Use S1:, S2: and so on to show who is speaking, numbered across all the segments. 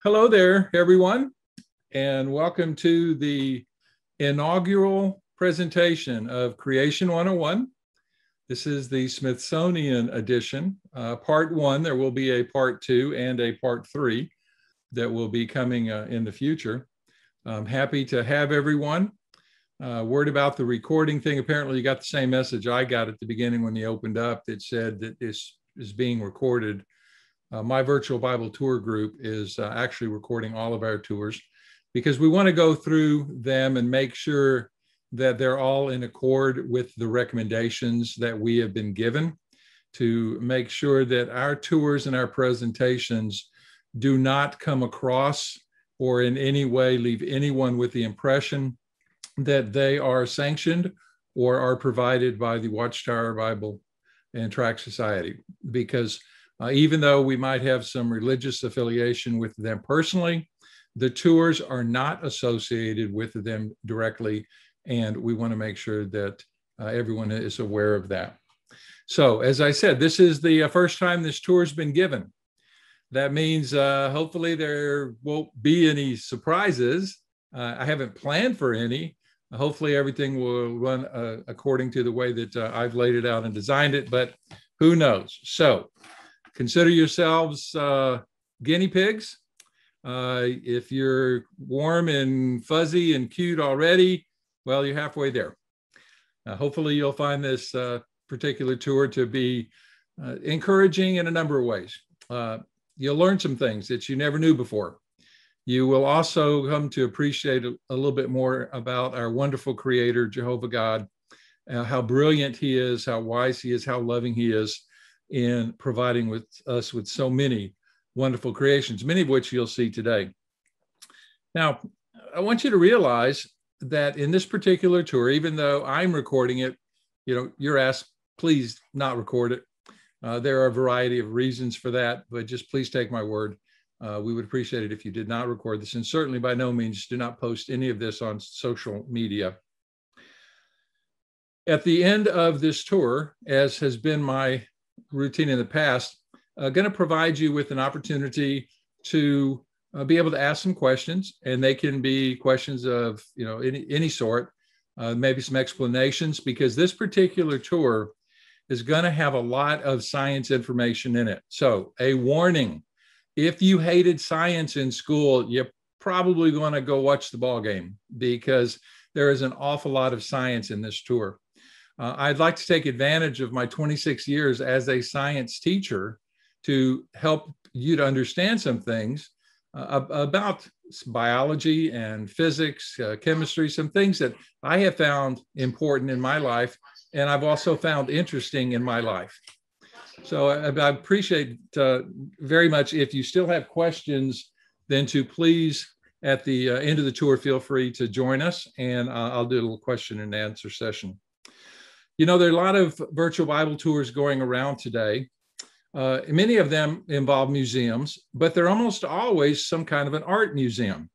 S1: Hello there, everyone, and welcome to the inaugural presentation of Creation 101. This is the Smithsonian edition, part one. There will be a part two and a part three that will be coming in the future. I'm happy to have everyone. Word about the recording thing. Apparently you got the same message I got at the beginning when you opened up that said that this is being recorded. My virtual Bible tour group is actually recording all of our tours because we want to go through them and make sure that they're all in accord with the recommendations that we have been given to make sure that our tours and our presentations do not come across or in any way leave anyone with the impression that they are sanctioned or are provided by the Watchtower Bible and Tract Society, because even though we might have some religious affiliation with them personally, the tours are not associated with them directly, and we want to make sure that everyone is aware of that. So, as I said, this is the first time this tour has been given. That means hopefully there won't be any surprises. I haven't planned for any. Hopefully everything will run according to the way that I've laid it out and designed it, but who knows? So, consider yourselves guinea pigs. If you're warm and fuzzy and cute already, well, you're halfway there. Hopefully you'll find this particular tour to be encouraging in a number of ways. You'll learn some things that you never knew before. You will also come to appreciate a little bit more about our wonderful Creator, Jehovah God, how brilliant He is, how wise He is, how loving He is, in providing us with so many wonderful creations, many of which you'll see today. Now, I want you to realize that in this particular tour, even though I'm recording it, you're asked, please not record it. There are a variety of reasons for that, but just please take my word. We would appreciate it if you did not record this, and certainly by no means do not post any of this on social media. At the end of this tour, as has been my routine in the past, going to provide you with an opportunity to be able to ask some questions, and they can be questions of any sort, maybe some explanations, because this particular tour is going to have a lot of science information in it. So a warning: if you hated science in school, you're probably going to go watch the ball game, because there is an awful lot of science in this tour. I'd like to take advantage of my 26 years as a science teacher to help you to understand some things about biology and physics, chemistry, some things that I have found important in my life, and I've also found interesting in my life. So I appreciate very much if you still have questions, then to please, at the end of the tour, feel free to join us, and I'll do a little question and answer session. There are a lot of virtual Bible tours going around today. Many of them involve museums, but they're almost always some kind of an art museum.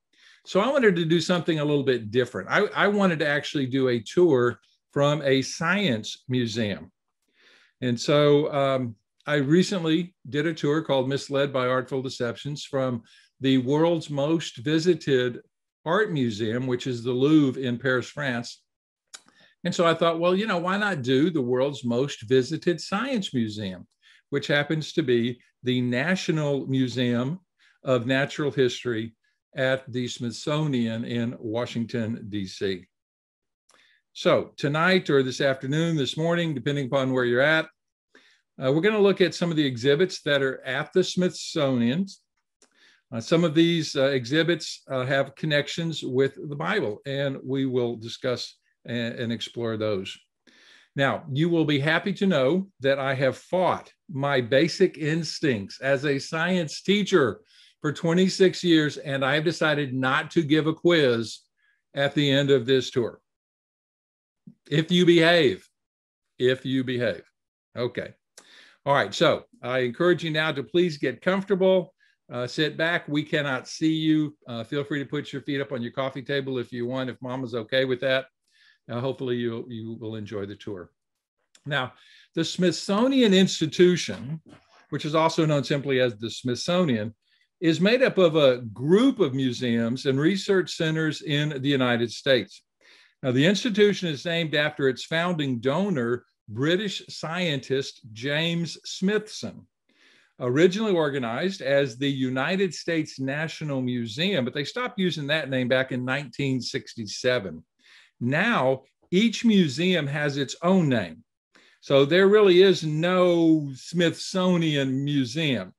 S1: So I wanted to do something a little bit different. I wanted to actually do a tour from a science museum. And so I recently did a tour called Misled by Artful Deceptions from the world's most visited art museum, which is the Louvre in Paris, France. And so I thought, well, why not do the world's most visited science museum, which happens to be the National Museum of Natural History at the Smithsonian in Washington, D.C. So tonight or this afternoon, this morning, depending upon where you're at, we're going to look at some of the exhibits that are at the Smithsonian. Some of these exhibits have connections with the Bible, and we will discuss and explore those. Now, you will be happy to know that I have fought my basic instincts as a science teacher for 26 years, and I've decided not to give a quiz at the end of this tour. If you behave. Okay. All right, so I encourage you now to please get comfortable, sit back. We cannot see you. Feel free to put your feet up on your coffee table if you want, if Mama's okay with that. Hopefully you will enjoy the tour. Now, the Smithsonian Institution, which is also known simply as the Smithsonian, is made up of a group of museums and research centers in the United States. Now, the institution is named after its founding donor, British scientist James Smithson. Originally organized as the United States National Museum, but they stopped using that name back in 1967. Now, each museum has its own name. So there really is no Smithsonian Museum.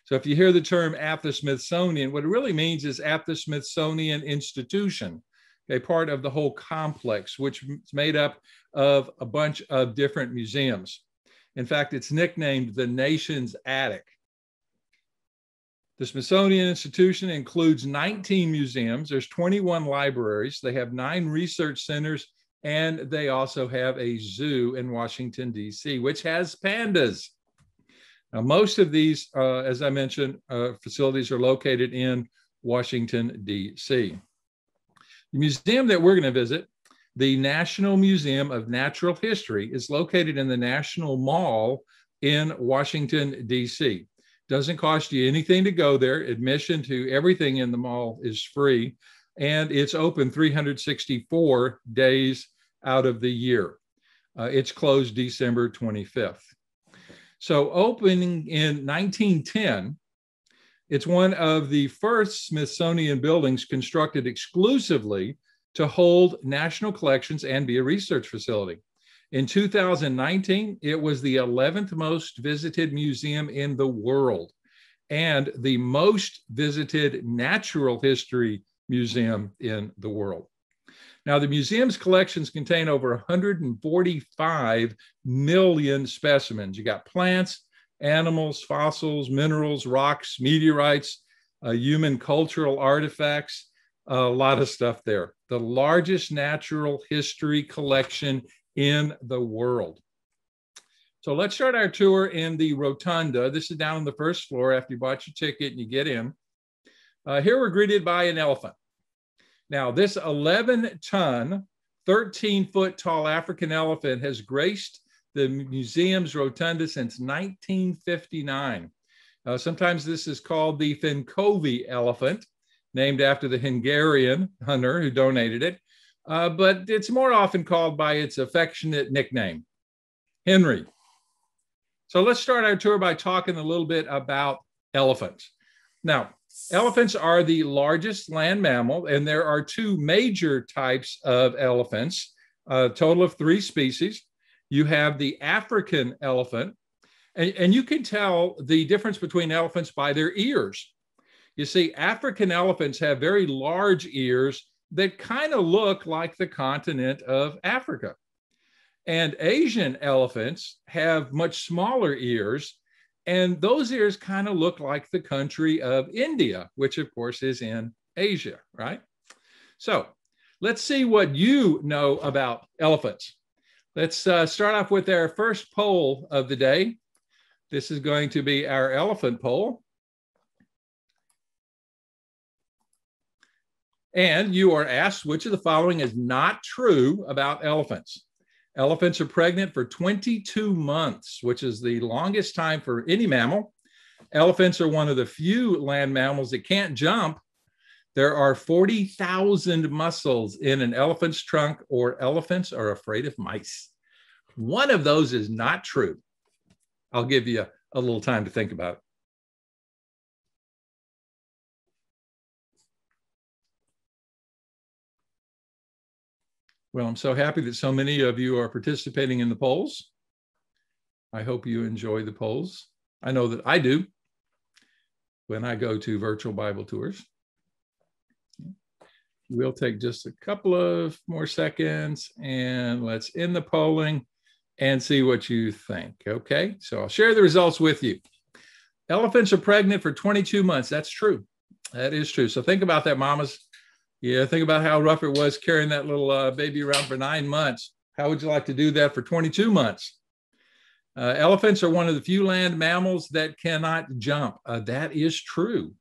S1: So if you hear the term at the Smithsonian, what it really means is at the Smithsonian Institution, a part of the whole complex, which is made up of a bunch of different museums. In fact, it's nicknamed the nation's attic. The Smithsonian Institution includes 19 museums. There's 21 libraries. They have 9 research centers, and they also have a zoo in Washington, D.C., which has pandas. Now, most of these, as I mentioned, facilities are located in Washington, D.C. The museum that we're going to visit, the National Museum of Natural History, is located in the National Mall in Washington, D.C. Doesn't cost you anything to go there. Admission to everything in the mall is free, and it's open 364 days out of the year. It's closed December 25th. So opening in 1910, it's one of the first Smithsonian buildings constructed exclusively to hold national collections and be a research facility. In 2019, it was the 11th most visited museum in the world and the most visited natural history museum in the world. Now, the museum's collections contain over 145 million specimens. You got plants, animals, fossils, minerals, rocks, meteorites, human cultural artifacts, a lot of stuff there. The largest natural history collection in the world. So let's start our tour in the rotunda. This is down on the first floor after you bought your ticket and you get in. Here we're greeted by an elephant. Now, this 11-ton, 13-foot tall African elephant has graced the museum's rotunda since 1959. Sometimes this is called the Finkovi elephant, named after the Hungarian hunter who donated it, but it's more often called by its affectionate nickname, Henry. So let's start our tour by talking a little bit about elephants. Now, elephants are the largest land mammal, and there are 2 major types of elephants, a total of 3 species. You have the African elephant, and you can tell the difference between elephants by their ears. You see, African elephants have very large ears that kind of look like the continent of Africa. And Asian elephants have much smaller ears, and those ears kind of look like the country of India, which of course is in Asia, right? So let's see what you know about elephants. Let's start off with our first poll of the day. This is going to be our elephant poll. And you are asked which of the following is not true about elephants. Elephants are pregnant for 22 months, which is the longest time for any mammal. Elephants are one of the few land mammals that can't jump. There are 40,000 muscles in an elephant's trunk, or elephants are afraid of mice. One of those is not true. I'll give you a little time to think about it. Well, I'm so happy that so many of you are participating in the polls. I hope you enjoy the polls. I know that I do when I go to virtual Bible tours. We'll take just a couple of more seconds and let's end the polling and see what you think. Okay, so I'll share the results with you. Elephants are pregnant for 22 months. That's true. That is true. So think about that, mamas. Yeah, think about how rough it was carrying that little baby around for 9 months. How would you like to do that for 22 months? Elephants are one of the few land mammals that cannot jump. That is true.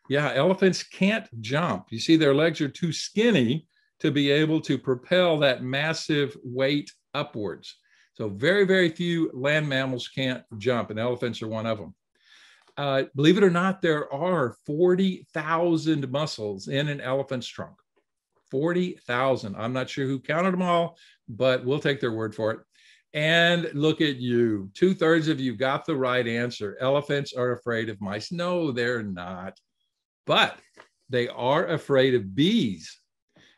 S1: Yeah, elephants can't jump. You see, their legs are too skinny to be able to propel that massive weight upwards. So very, very few land mammals can't jump, and elephants are one of them. Believe it or not, there are 40,000 muscles in an elephant's trunk. 40,000. I'm not sure who counted them all, but we'll take their word for it. And look at you. 2/3 of you got the right answer. Elephants are afraid of mice. No, they're not. But they are afraid of bees.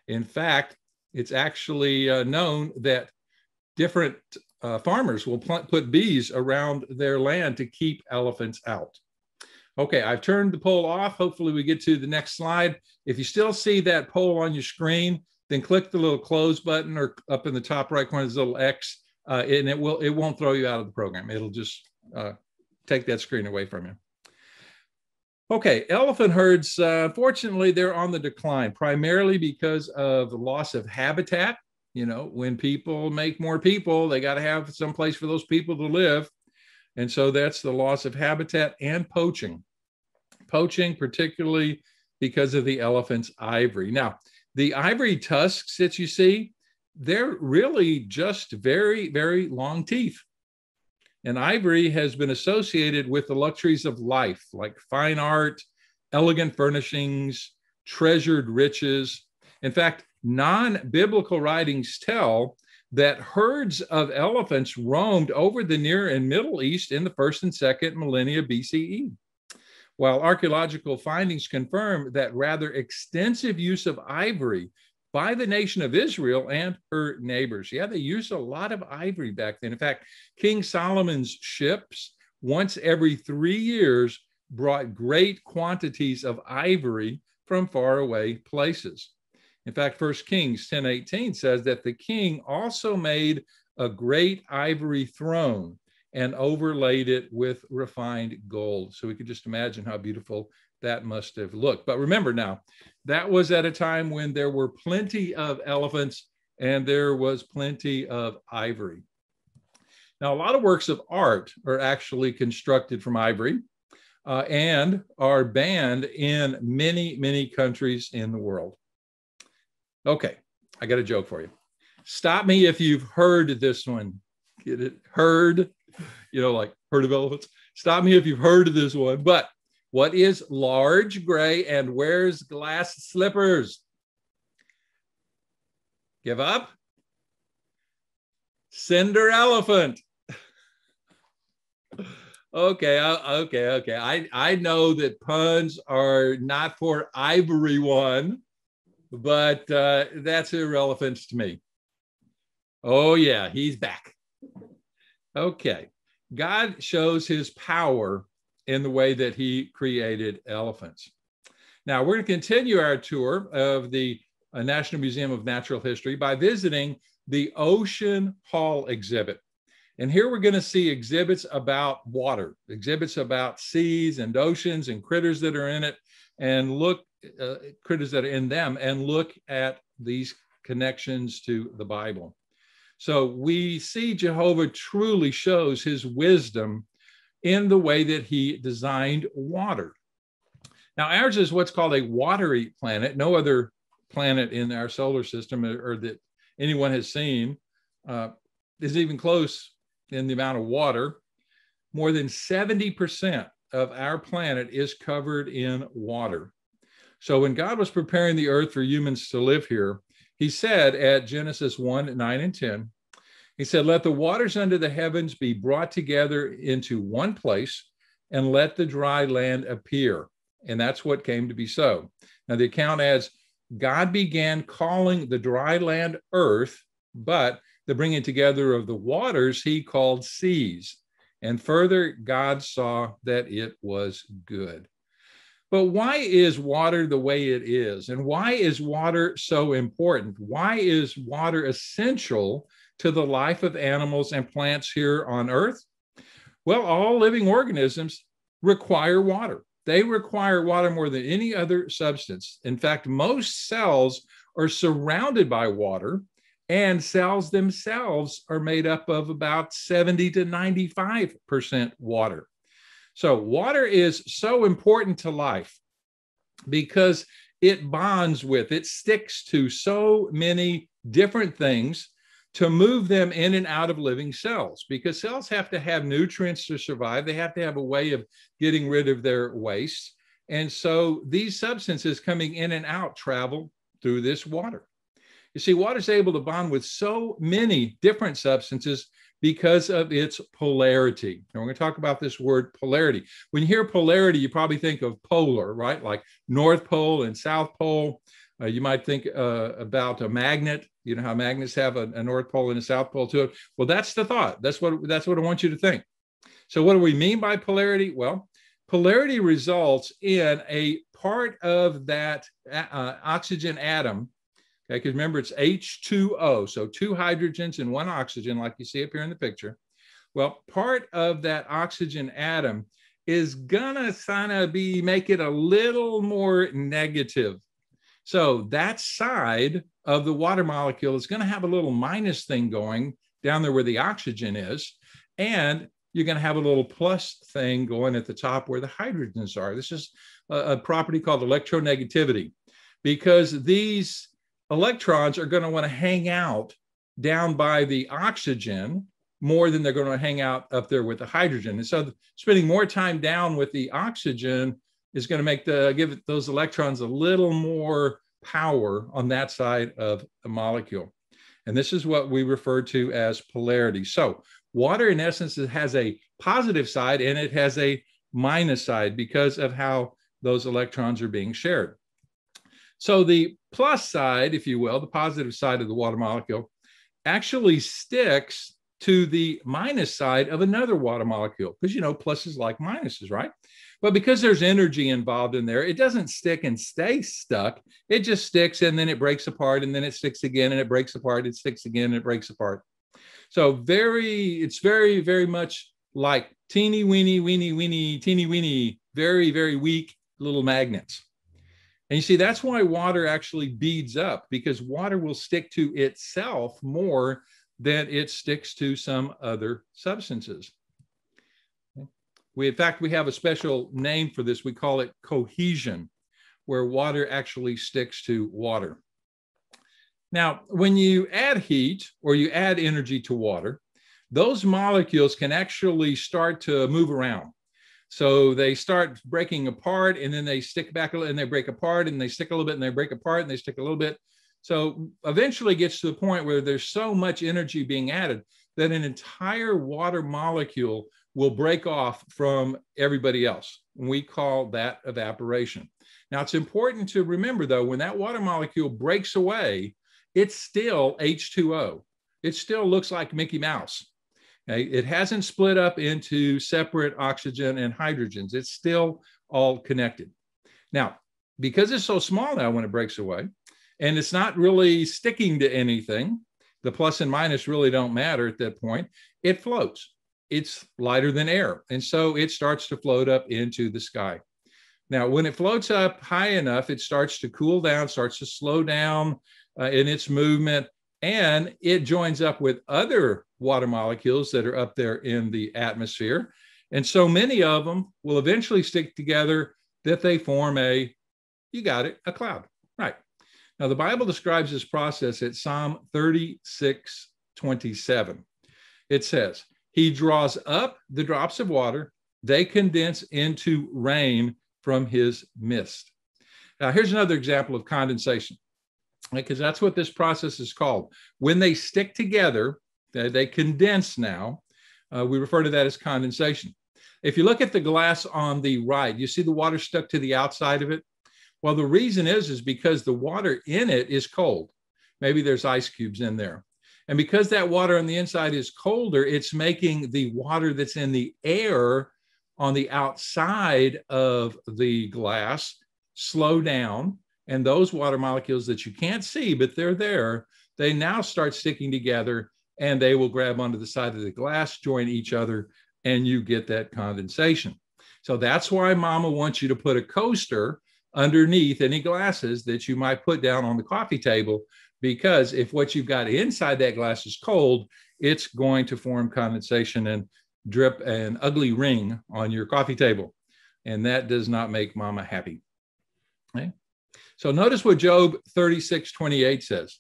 S1: In fact, it's actually known that different farmers will put bees around their land to keep elephants out. Okay, I've turned the poll off. Hopefully we get to the next slide. If you still see that poll on your screen, then click the little close button, or up in the top right corner, there's a little X, and it won't throw you out of the program. It'll just take that screen away from you. Okay, elephant herds, fortunately, they're on the decline, primarily because of the loss of habitat. You know, when people make more people, they got to have some place for those people to live. And so that's the loss of habitat and poaching. Poaching, particularly because of the elephant's ivory. Now, the ivory tusks that you see, they're really just very, very long teeth. And ivory has been associated with the luxuries of life, like fine art, elegant furnishings, treasured riches. In fact, non-biblical writings tell that herds of elephants roamed over the Near and Middle East in the 1st and 2nd millennia BCE, while archaeological findings confirm that rather extensive use of ivory by the nation of Israel and her neighbors. Yeah, they used a lot of ivory back then. In fact, King Solomon's ships, once every 3 years, brought great quantities of ivory from faraway places. In fact, 1 Kings 10:18 says that the king also made a great ivory throne and overlaid it with refined gold. So we could just imagine how beautiful that must have looked. But remember now, that was at a time when there were plenty of elephants and there was plenty of ivory. Now, a lot of works of art are actually constructed from ivory and are banned in many, many countries in the world. Okay, I got a joke for you. Stop me if you've heard this one. Get it? Heard? You know, like heard of elephants? Stop me if you've heard of this one. But what is large, gray, and wears glass slippers? Give up? Cinder elephant. Okay. I know that puns are not for ivory one, but that's irrelevant to me. Oh yeah, he's back. Okay. God shows his power in the way that he created elephants. Now, we're going to continue our tour of the National Museum of Natural History by visiting the Ocean Hall exhibit. And here we're going to see exhibits about water, exhibits about seas and oceans and critters that are in it, and look, critters that are in them, and look at these connections to the Bible. So we see Jehovah truly shows his wisdom in the way that he designed water. Now, ours is what's called a watery planet. No other planet in our solar system or that anyone has seen is even close in the amount of water. More than 70% of our planet is covered in water. So when God was preparing the earth for humans to live here, he said at Genesis 1:9 and 10, he said, "Let the waters under the heavens be brought together into one place, and let the dry land appear." And that's what came to be so. Now the account adds, God began calling the dry land earth, but the bringing together of the waters he called seas. And further, God saw that it was good. But why is water the way it is? And why is water so important? Why is water essential to the life of animals and plants here on Earth? Well, all living organisms require water. They require water more than any other substance. In fact, most cells are surrounded by water, and cells themselves are made up of about 70 to 95% water. So water is so important to life because it bonds with, it sticks to so many different things to move them in and out of living cells, because cells have to have nutrients to survive. They have to have a way of getting rid of their waste. And so these substances coming in and out travel through this water. You see, water is able to bond with so many different substances because of its polarity. And we're going to talk about this word polarity. When you hear polarity, you probably think of polar, right? Like North Pole and South Pole. You might think about a magnet. You know how magnets have a North Pole and a South Pole to it. Well, that's the thought. That's what I want you to think. So what do we mean by polarity? Well, polarity results in a part of that oxygen atom. Okay, because remember, it's H2O, so 2 hydrogens and 1 oxygen, like you see up here in the picture. Well, part of that oxygen atom is gonna kind of make it a little more negative. So that side of the water molecule is gonna have a little minus thing going down there where the oxygen is, and you're gonna have a little plus thing going at the top where the hydrogens are. This is a property called electronegativity, because these electrons are going to want to hang out down by the oxygen more than they're going to hang out up there with the hydrogen. And so spending more time down with the oxygen is going to give those electrons a little more power on that side of the molecule. And this is what we refer to as polarity. So water, in essence, it has a positive side and it has a minus side because of how those electrons are being shared. So the plus side, if you will, the positive side of the water molecule, actually sticks to the minus side of another water molecule, because you know pluses like minuses, right? But because there's energy involved in there, it doesn't stick and stay stuck. It just sticks and then it breaks apart, and then it sticks again and it breaks apart. It sticks again and it breaks apart. So it's very, very much like teeny weeny, teeny weeny, very, very weak little magnets. And you see, that's why water actually beads up, because water will stick to itself more than it sticks to some other substances. In fact, we have a special name for this. We call it cohesion, where water actually sticks to water. Now, when you add heat or you add energy to water, those molecules can actually start to move around. So they start breaking apart, and then they stick back a little, and they break apart, and they stick a little bit, and they break apart, and they stick a little bit. So eventually it gets to the point where there's so much energy being added that an entire water molecule will break off from everybody else. And we call that evaporation. Now, it's important to remember, though, when that water molecule breaks away, it's still H2O. It still looks like Mickey Mouse. Okay? It hasn't split up into separate oxygen and hydrogens. It's still all connected. Now, because it's so small now when it breaks away, and it's not really sticking to anything, the plus and minus really don't matter at that point, it floats. It's lighter than air. And so it starts to float up into the sky. Now, when it floats up high enough, it starts to cool down, starts to slow down in its movement, and it joins up with other water molecules that are up there in the atmosphere. And so many of them will eventually stick together that they form you got it, a cloud. Right. Now, the Bible describes this process at Psalm 36:27. It says, "He draws up the drops of water, they condense into rain from his mist." Now, here's another example of condensation, because that's what this process is called. When they stick together, they condense now. We refer to that as condensation. If you look at the glass on the right, you see the water stuck to the outside of it. Well, the reason is because the water in it is cold. Maybe there's ice cubes in there. And because that water on the inside is colder, it's making the water that's in the air on the outside of the glass slow down. And those water molecules that you can't see, but they're there, they now start sticking together, and they will grab onto the side of the glass, join each other, and you get that condensation. So that's why Mama wants you to put a coaster underneath any glasses that you might put down on the coffee table, because if what you've got inside that glass is cold, it's going to form condensation and drip an ugly ring on your coffee table. And that does not make Mama happy. Okay? So notice what Job 36:28 says.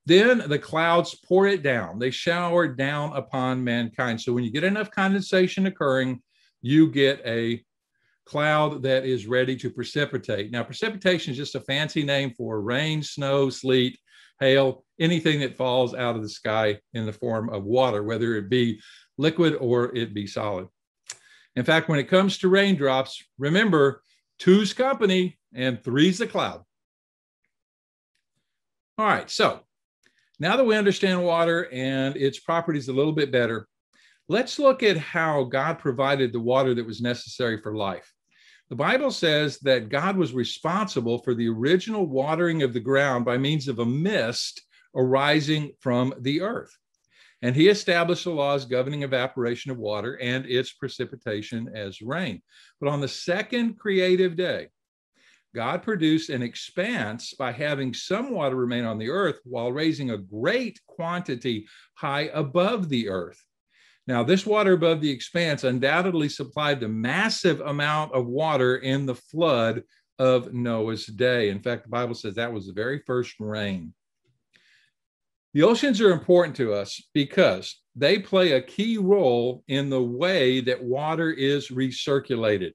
S1: Then the clouds pour it down. They shower down upon mankind. So when you get enough condensation occurring, you get a cloud that is ready to precipitate. Now, precipitation is just a fancy name for rain, snow, sleet, hail, anything that falls out of the sky in the form of water, whether it be liquid or it be solid. In fact, when it comes to raindrops, remember, two's company and three's the cloud. All right, so now that we understand water and its properties a little bit better, let's look at how God provided the water that was necessary for life. The Bible says that God was responsible for the original watering of the ground by means of a mist arising from the earth. And he established the laws governing evaporation of water and its precipitation as rain. But on the second creative day, God produced an expanse by having some water remain on the earth while raising a great quantity high above the earth. Now, this water above the expanse undoubtedly supplied the massive amount of water in the flood of Noah's day. In fact, the Bible says that was the very first rain. The oceans are important to us because they play a key role in the way that water is recirculated.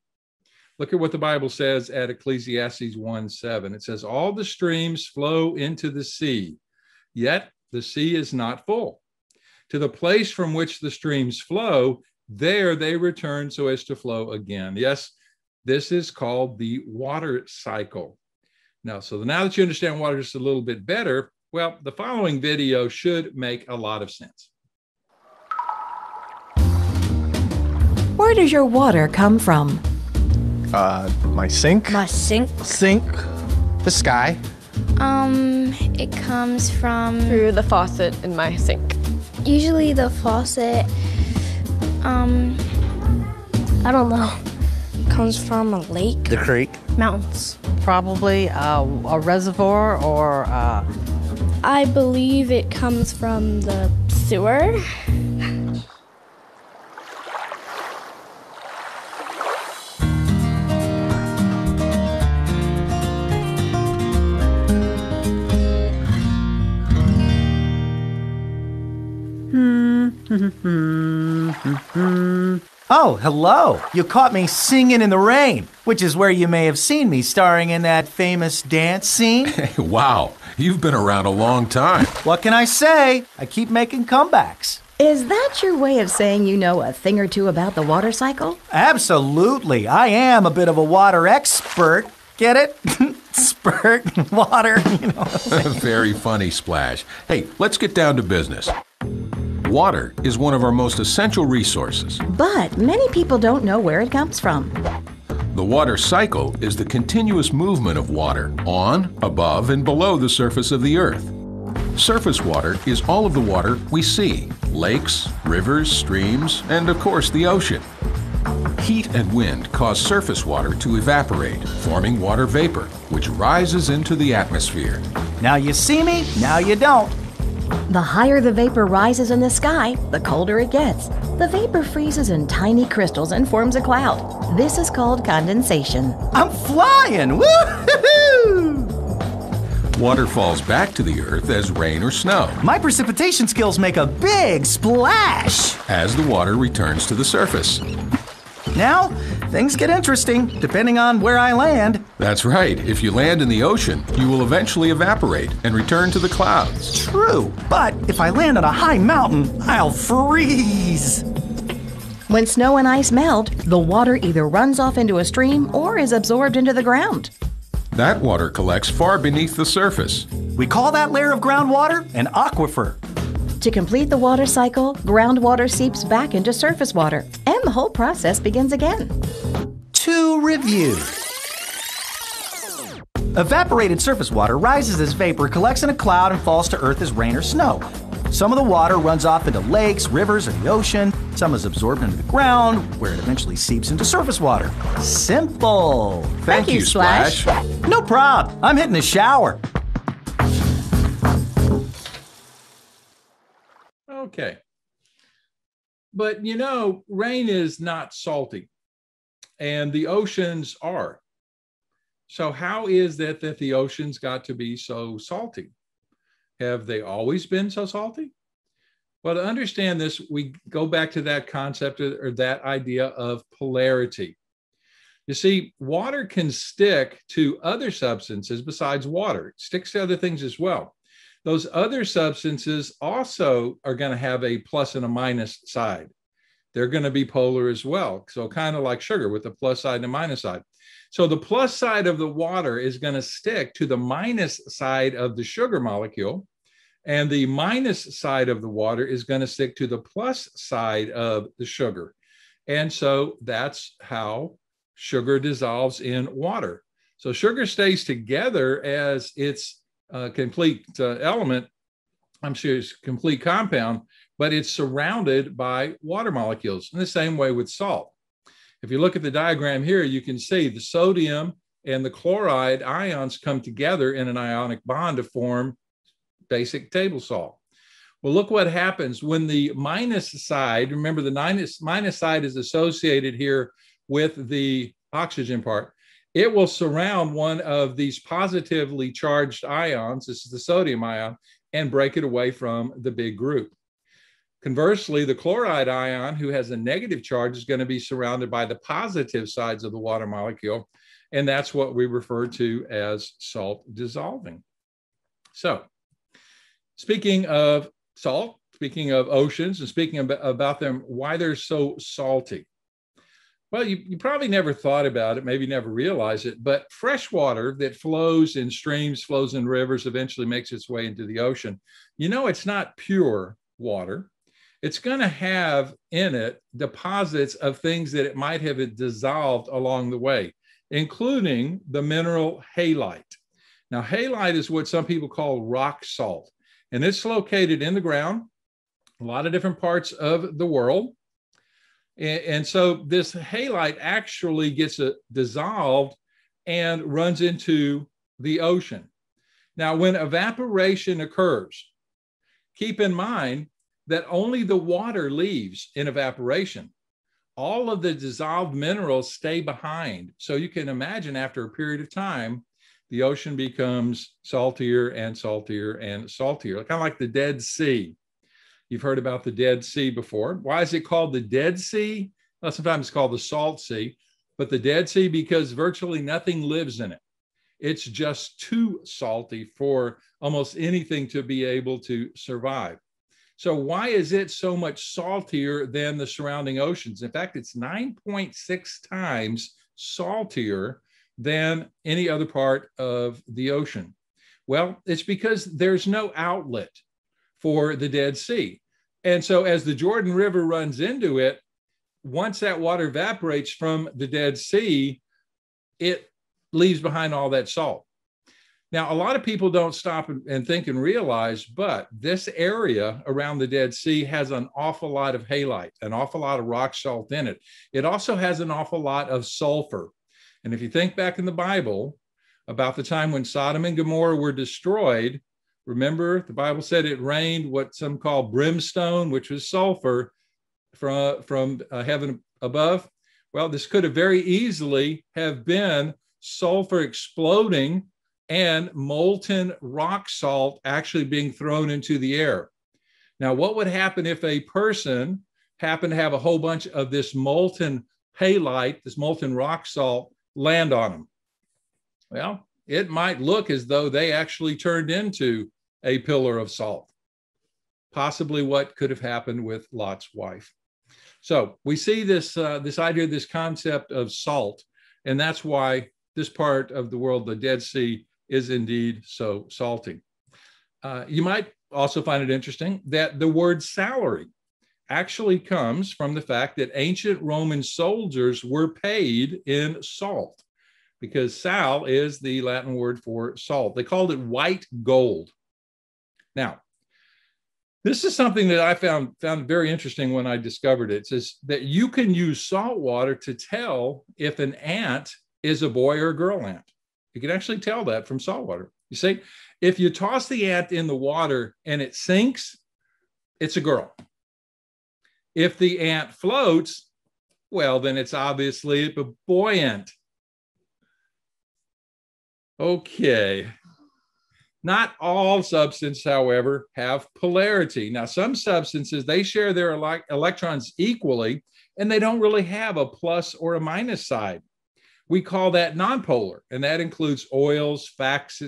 S1: Look at what the Bible says at Ecclesiastes 1:7. It says, all the streams flow into the sea, yet the sea is not full. To the place from which the streams flow, there they return so as to flow again. Yes, this is called the water cycle. Now that you understand water just a little bit better, well, the following video should make a lot of sense.
S2: Where does your water come from?
S3: My sink.
S4: My sink.
S3: Sink. The sky.
S4: It comes from...
S5: Through the faucet in my sink.
S4: Usually the faucet, I don't know. Comes from a lake.
S3: The creek.
S4: Mountains.
S6: Probably a reservoir or
S4: I believe it comes from the sewer.
S7: Oh, hello. You caught me singing in the rain, which is where you may have seen me starring in that famous dance scene.
S8: Hey, wow, you've been around a long time.
S7: What can I say? I keep making comebacks.
S2: Is that your way of saying you know a thing or two about the water cycle?
S7: Absolutely. I am a bit of a water expert. Get it? Spurt, water, you know.
S8: Very funny, Splash. Hey, let's get down to business. Water is one of our most essential resources.
S2: But many people don't know where it comes from.
S8: The water cycle is the continuous movement of water on, above, and below the surface of the earth. Surface water is all of the water we see: lakes, rivers, streams, and of course the ocean. Heat and wind cause surface water to evaporate, forming water vapor, which rises into the atmosphere.
S7: Now you see me, now you don't.
S2: The higher the vapor rises in the sky, the colder it gets. The vapor freezes in tiny crystals and forms a cloud. This is called condensation.
S7: I'm flying! Woo-hoo-hoo!
S8: Water falls back to the earth as rain or snow.
S7: My precipitation skills make a big splash!
S8: As the water returns to the surface.
S7: Now, things get interesting, depending on where I land.
S8: That's right. If you land in the ocean, you will eventually evaporate and return to the clouds.
S7: True, but if I land on a high mountain, I'll freeze.
S2: When snow and ice melt, the water either runs off into a stream or is absorbed into the ground.
S8: That water collects far beneath the surface.
S7: We call that layer of groundwater an aquifer.
S2: To complete the water cycle, groundwater seeps back into surface water, and the whole process begins again.
S7: To review. Evaporated surface water rises as vapor, collects in a cloud, and falls to earth as rain or snow. Some of the water runs off into lakes, rivers, or the ocean. Some is absorbed into the ground, where it eventually seeps into surface water. Simple.
S8: Thank you, Splash.
S7: No prob. I'm hitting the shower.
S1: Okay. But you know, rain is not salty, and the oceans are. So how is that the oceans got to be so salty? Have they always been so salty? Well, to understand this, we go back to that concept or that idea of polarity. You see, water can stick to other substances besides water. It sticks to other things as well. Those other substances also are going to have a plus and a minus side. They're going to be polar as well. So kind of like sugar with a plus side and a minus side. So the plus side of the water is going to stick to the minus side of the sugar molecule. And the minus side of the water is going to stick to the plus side of the sugar. And so that's how sugar dissolves in water. So sugar stays together as its complete element. I'm sure it's complete compound, but it's surrounded by water molecules in the same way with salt. If you look at the diagram here, you can see the sodium and the chloride ions come together in an ionic bond to form basic table salt. Well, look what happens when the minus side, remember the minus side is associated here with the oxygen part. It will surround one of these positively charged ions, this is the sodium ion, and break it away from the big group. Conversely, the chloride ion, who has a negative charge, is going to be surrounded by the positive sides of the water molecule, and that's what we refer to as salt dissolving. So, speaking of salt, speaking of oceans, and speaking about them, why they're so salty. Well, you probably never thought about it, maybe never realized it, but fresh water that flows in streams, flows in rivers, eventually makes its way into the ocean. You know, it's not pure water. It's going to have in it deposits of things that it might have dissolved along the way, including the mineral halite. Now, halite is what some people call rock salt, and it's located in the ground, a lot of different parts of the world. And so this halite actually gets dissolved and runs into the ocean. Now, when evaporation occurs, keep in mind that only the water leaves in evaporation. All of the dissolved minerals stay behind. So you can imagine after a period of time, the ocean becomes saltier and saltier and saltier, kind of like the Dead Sea. You've heard about the Dead Sea before. Why is it called the Dead Sea? Well, sometimes it's called the Salt Sea, but the Dead Sea because virtually nothing lives in it. It's just too salty for almost anything to be able to survive. So why is it so much saltier than the surrounding oceans? In fact, it's 9.6 times saltier than any other part of the ocean. Well, it's because there's no outlet for the Dead Sea. And so as the Jordan River runs into it, once that water evaporates from the Dead Sea, it leaves behind all that salt. Now, a lot of people don't stop and think and realize, but this area around the Dead Sea has an awful lot of halite, an awful lot of rock salt in it. It also has an awful lot of sulfur. And if you think back in the Bible about the time when Sodom and Gomorrah were destroyed, remember, the Bible said it rained what some call brimstone, which was sulfur from heaven above. Well, this could have very easily have been sulfur exploding and molten rock salt actually being thrown into the air. Now, what would happen if a person happened to have a whole bunch of this molten halite, this molten rock salt, land on them? Well, it might look as though they actually turned into a pillar of salt, possibly what could have happened with Lot's wife. So we see this idea, this concept of salt, and that's why this part of the world, the Dead Sea, is indeed so salty. You might also find it interesting that the word salary actually comes from the fact that ancient Roman soldiers were paid in salt, because sal is the Latin word for salt. They called it white gold. Now, this is something that I found very interesting when I discovered it. It says that you can use salt water to tell if an ant is a boy or a girl ant. You can actually tell that from salt water. You see, if you toss the ant in the water and it sinks, it's a girl. If the ant floats, well, then it's obviously a boy ant. Okay. Not all substances, however, have polarity. Now, some substances, they share their electrons equally, and they don't really have a plus or a minus side. We call that nonpolar, and that includes oils, fats,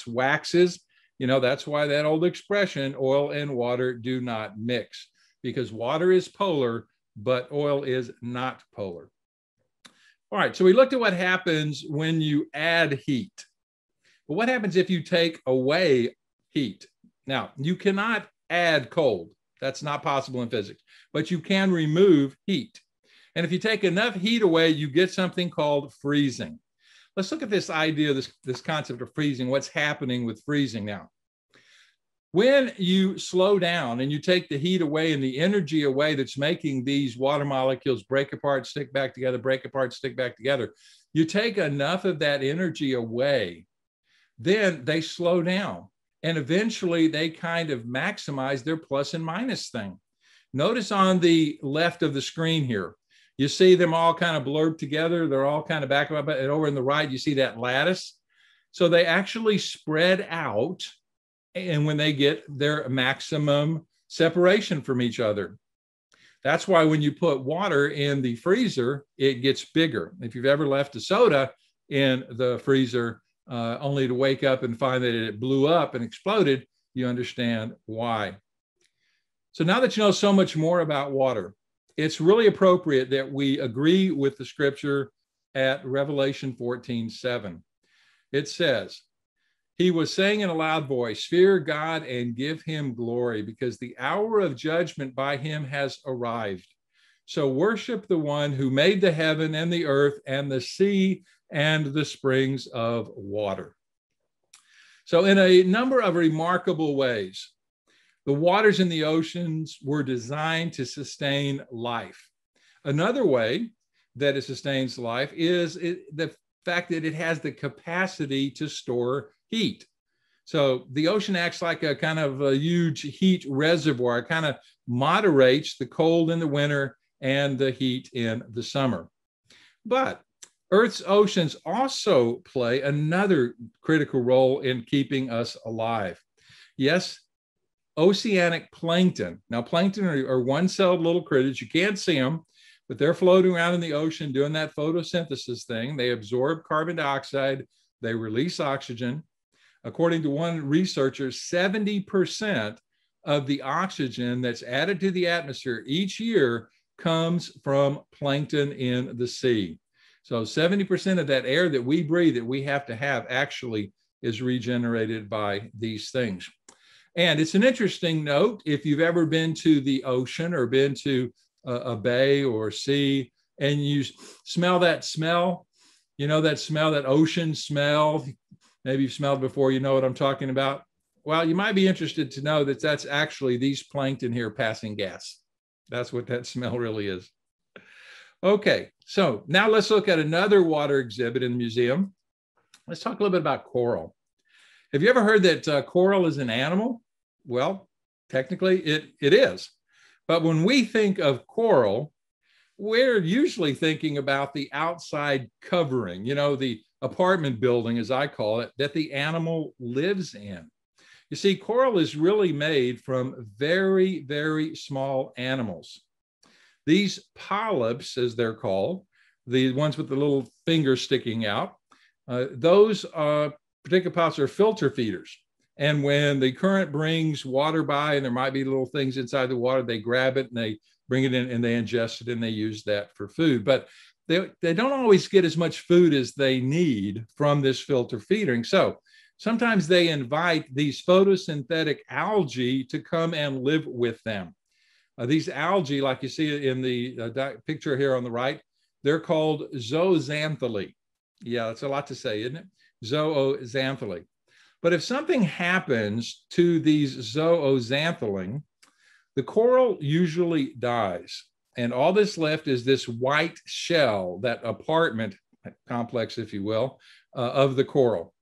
S1: waxes. You know, that's why that old expression, oil and water do not mix, because water is polar, but oil is not polar. All right, so we looked at what happens when you add heat. But what happens if you take away heat? Now, you cannot add cold. That's not possible in physics, but you can remove heat. And if you take enough heat away, you get something called freezing. Let's look at this idea, this concept of freezing, what's happening with freezing now. When you slow down and you take the heat away and the energy away that's making these water molecules break apart, stick back together, break apart, stick back together, you take enough of that energy away, then they slow down. And eventually they kind of maximize their plus and minus thing. Notice on the left of the screen here, you see them all kind of blurred together. They're all kind of back up, and over in the right, you see that lattice. So they actually spread out, and when they get their maximum separation from each other. That's why when you put water in the freezer, it gets bigger. If you've ever left a soda in the freezer, only to wake up and find that it blew up and exploded, you understand why. So now that you know so much more about water, it's really appropriate that we agree with the scripture at Revelation 14:7. It says, "He was saying in a loud voice, 'Fear God and give him glory, because the hour of judgment by him has arrived. So worship the one who made the heaven and the earth and the sea and the springs of water.'" So in a number of remarkable ways, the waters in the oceans were designed to sustain life. Another way that it sustains life is the fact that it has the capacity to store heat. So the ocean acts like a kind of a huge heat reservoir. It kind of moderates the cold in the winter and the heat in the summer. But Earth's oceans also play another critical role in keeping us alive. Yes, oceanic plankton. Now, plankton are one-celled little critters. You can't see them, but they're floating around in the ocean doing that photosynthesis thing. They absorb carbon dioxide. They release oxygen. According to one researcher, 70% of the oxygen that's added to the atmosphere each year comes from plankton in the sea. So 70% of that air that we breathe, that we have to have, actually is regenerated by these things. And it's an interesting note, if you've ever been to the ocean or been to a bay or sea, and you smell that smell, you know, that smell, that ocean smell, maybe you've smelled before, you know what I'm talking about. Well, you might be interested to know that that's actually these plankton here passing gas. That's what that smell really is. Okay, so now let's look at another water exhibit in the museum. Let's talk a little bit about coral. Have you ever heard that coral is an animal? Well, technically it is. But when we think of coral, we're usually thinking about the outside covering, you know, the apartment building, as I call it, that the animal lives in. You see, coral is really made from very, very small animals. These polyps, as they're called, the ones with the little fingers sticking out, those particular polyps are filter feeders. And when the current brings water by, and there might be little things inside the water, they grab it and they bring it in and they ingest it and they use that for food. But they don't always get as much food as they need from this filter feeding. So sometimes they invite these photosynthetic algae to come and live with them. These algae, like you see in the picture here on the right, they're called zooxanthellae. Yeah, that's a lot to say, isn't it? Zooxanthellae. But if something happens to these zooxanthellae, the coral usually dies. And all that's left is this white shell, that apartment complex, if you will, of the coral.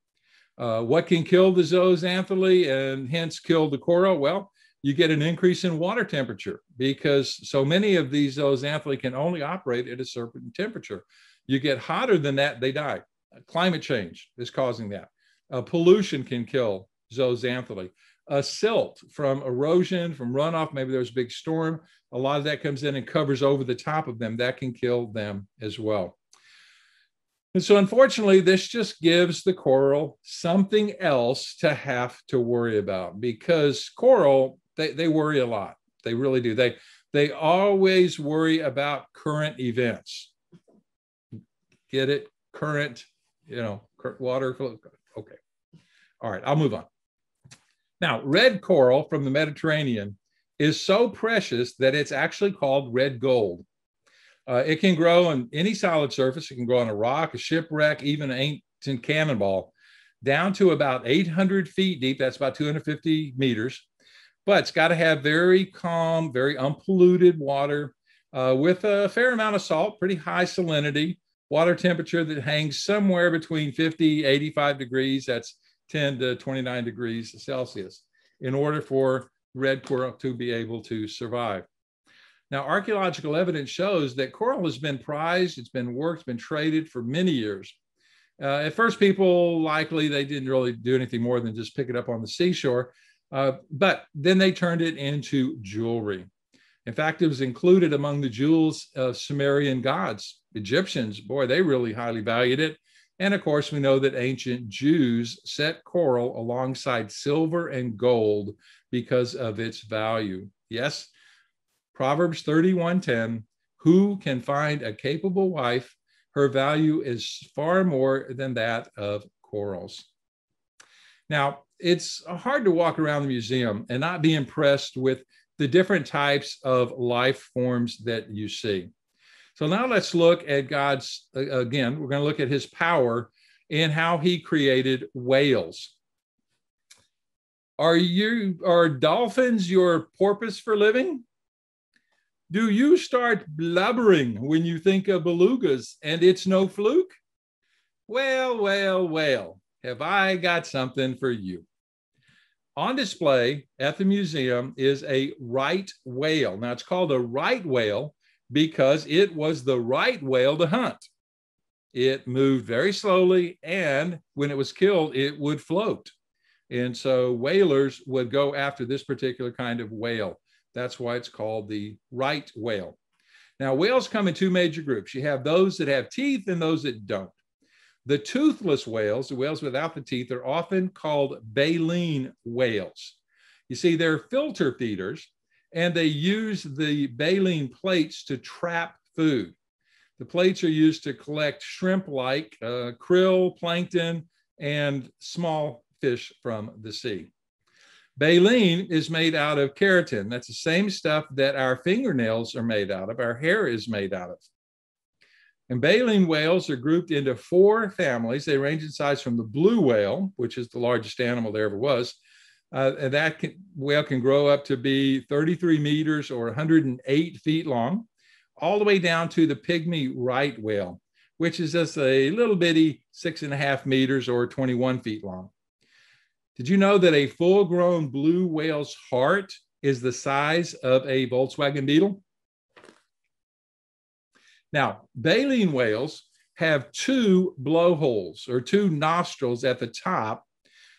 S1: What can kill the zooxanthellae and hence kill the coral? Well, you get an increase in water temperature, because so many of these zooxanthellae can only operate at a certain temperature. You get hotter than that, they die. Climate change is causing that. Pollution can kill zooxanthellae. Silt from erosion, from runoff, maybe there's a big storm, a lot of that comes in and covers over the top of them. That can kill them as well. And so unfortunately, this just gives the coral something else to have to worry about, because coral, they worry a lot. They really do. They always worry about current events. Get it? Current, current water flow. Okay. All right, I'll move on. Now, red coral from the Mediterranean is so precious that it's actually called red gold. It can grow on any solid surface. It can grow on a rock, a shipwreck, even an ancient cannonball, down to about 800 feet deep. That's about 250 meters. But it's got to have very calm, very unpolluted water with a fair amount of salt, pretty high salinity, water temperature that hangs somewhere between 50, 85 degrees. That's 10 to 29 degrees Celsius in order for red coral to be able to survive. Now, archaeological evidence shows that coral has been prized, it's been worked, it's been traded for many years. At first, people likely, they didn't really do anything more than just pick it up on the seashore, but then they turned it into jewelry. In fact, it was included among the jewels of Sumerian gods. Egyptians, boy, they really highly valued it. And of course, we know that ancient Jews set coral alongside silver and gold because of its value. Yes, Proverbs 31:10, who can find a capable wife? Her value is far more than that of corals. Now, it's hard to walk around the museum and not be impressed with the different types of life forms that you see. So now let's look at God's, again, we're going to look at his power in how he created whales. Are dolphins your purpose for living? Do you start blubbering when you think of belugas and it's no fluke? Well, well, well, have I got something for you. On display at the museum is a right whale. Now, it's called a right whale because it was the right whale to hunt. It moved very slowly, and when it was killed, it would float. And so whalers would go after this particular kind of whale. That's why it's called the right whale. Now, whales come in two major groups. You have those that have teeth and those that don't. The toothless whales, the whales without the teeth, are often called baleen whales. You see, they're filter feeders, and they use the baleen plates to trap food. The plates are used to collect shrimp-like krill, plankton, and small fish from the sea. Baleen is made out of keratin. That's the same stuff that our fingernails are made out of, our hair is made out of. And baleen whales are grouped into four families. They range in size from the blue whale, which is the largest animal there ever was. And that whale can grow up to be 33 meters or 108 feet long, all the way down to the pygmy right whale, which is just a little bitty 6.5 meters or 21 feet long. Did you know that a full-grown blue whale's heart is the size of a Volkswagen Beetle? Now, baleen whales have two blowholes or two nostrils at the top.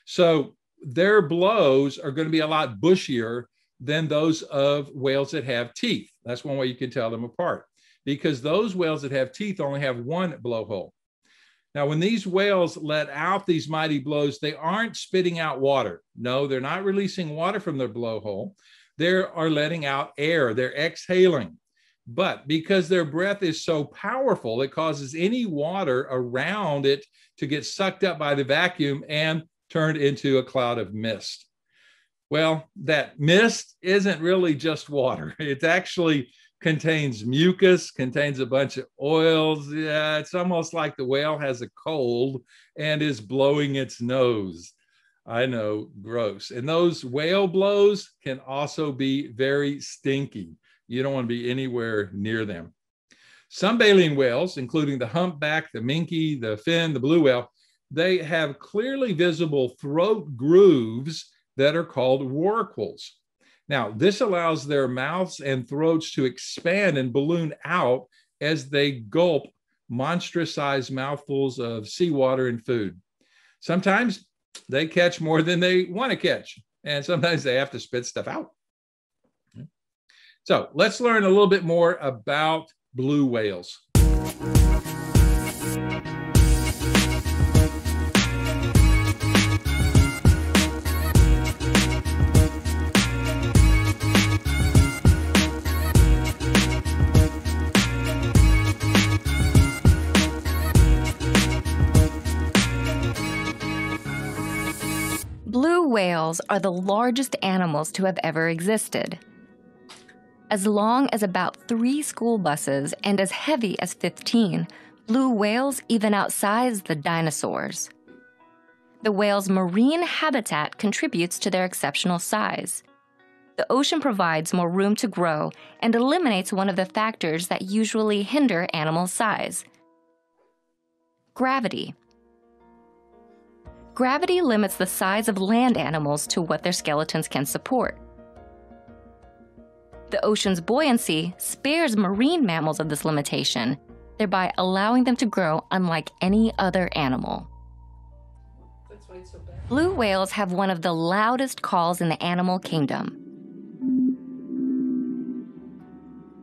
S1: So their blows are going to be a lot bushier than those of whales that have teeth. That's one way you can tell them apart, because those whales that have teeth only have one blowhole. Now, when these whales let out these mighty blows, they aren't spitting out water. No, they're not releasing water from their blowhole. They are letting out air. They're exhaling. But because their breath is so powerful, it causes any water around it to get sucked up by the vacuum and turned into a cloud of mist. Well, that mist isn't really just water. It actually contains mucus, contains a bunch of oils. Yeah, it's almost like the whale has a cold and is blowing its nose. I know, gross. And those whale blows can also be very stinky. You don't want to be anywhere near them. Some baleen whales, including the humpback, the minke, the fin, the blue whale, they have clearly visible throat grooves that are called rorquals. Now, this allows their mouths and throats to expand and balloon out as they gulp monstrous-sized mouthfuls of seawater and food. Sometimes they catch more than they want to catch. And sometimes they have to spit stuff out. So let's learn a little bit more about blue whales.
S2: Blue whales are the largest animals to have ever existed. As long as about 3 school buses and as heavy as 15, blue whales even outsize the dinosaurs. The whale's marine habitat contributes to their exceptional size. The ocean provides more room to grow and eliminates one of the factors that usually hinder animal size: gravity. Gravity limits the size of land animals to what their skeletons can support. The ocean's buoyancy spares marine mammals of this limitation, thereby allowing them to grow unlike any other animal. Blue whales have one of the loudest calls in the animal kingdom.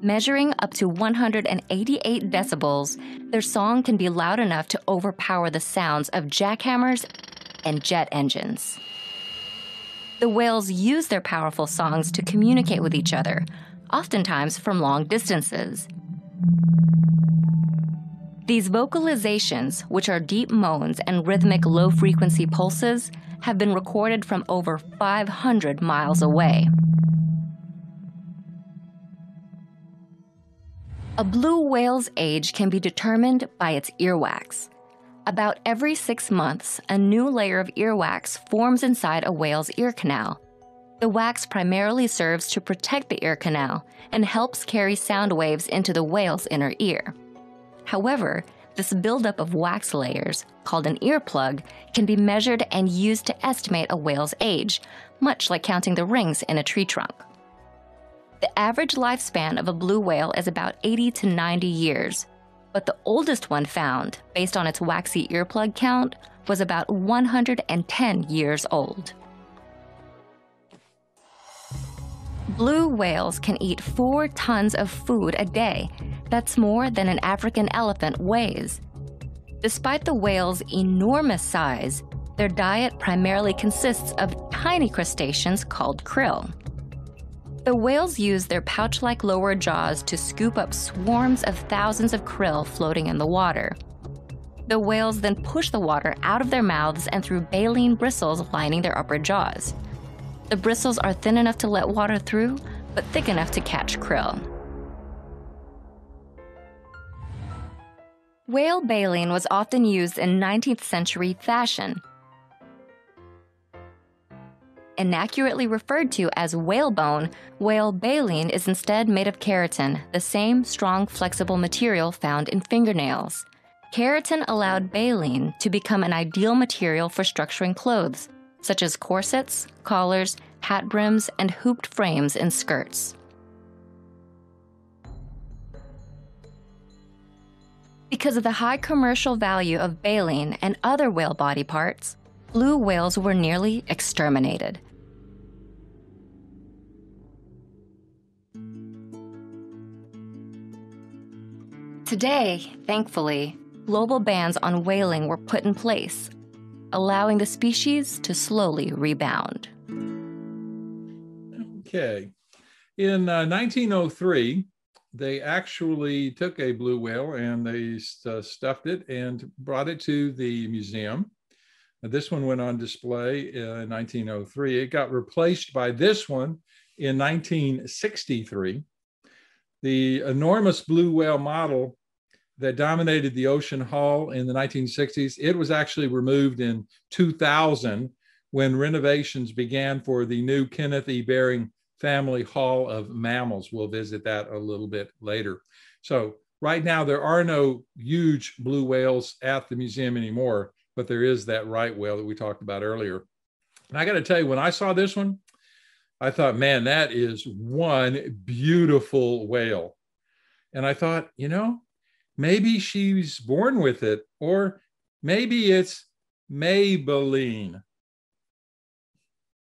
S2: Measuring up to 188 decibels, their song can be loud enough to overpower the sounds of jackhammers and jet engines. The whales use their powerful songs to communicate with each other, oftentimes from long distances. These vocalizations, which are deep moans and rhythmic low-frequency pulses, have been recorded from over 500 miles away. A blue whale's age can be determined by its earwax. About every 6 months, a new layer of earwax forms inside a whale's ear canal. The wax primarily serves to protect the ear canal and helps carry sound waves into the whale's inner ear. However, this buildup of wax layers, called an earplug, can be measured and used to estimate a whale's age, much like counting the rings in a tree trunk. The average lifespan of a blue whale is about 80 to 90 years, but the oldest one found, based on its waxy earplug count, was about 110 years old. Blue whales can eat 4 tons of food a day. That's more than an African elephant weighs. Despite the whale's enormous size, their diet primarily consists of tiny crustaceans called krill. The whales use their pouch-like lower jaws to scoop up swarms of thousands of krill floating in the water. The whales then push the water out of their mouths and through baleen bristles lining their upper jaws. The bristles are thin enough to let water through, but thick enough to catch krill. Whale baleen was often used in 19th century fashion. Inaccurately referred to as whalebone, whale baleen is instead made of keratin, the same strong, flexible material found in fingernails. Keratin allowed baleen to become an ideal material for structuring clothes, such as corsets, collars, hat brims, and hooped frames in skirts. Because of the high commercial value of baleen and other whale body parts, blue whales were nearly exterminated. Today, thankfully, global bans on whaling were put in place, allowing the species to slowly rebound.
S1: Okay. In 1903, they actually took a blue whale and they stuffed it and brought it to the museum. This one went on display in 1903. It got replaced by this one in 1963. The enormous blue whale model that dominated the ocean hull in the 1960s, it was actually removed in 2000 when renovations began for the new Kenneth E. Baring Family Hall of Mammals. We'll visit that a little bit later. So right now, there are no huge blue whales at the museum anymore, but there is that right whale that we talked about earlier. And I got to tell you, when I saw this one, I thought, man, that is one beautiful whale. And I thought, you know, maybe she's born with it, or maybe it's Maybelline.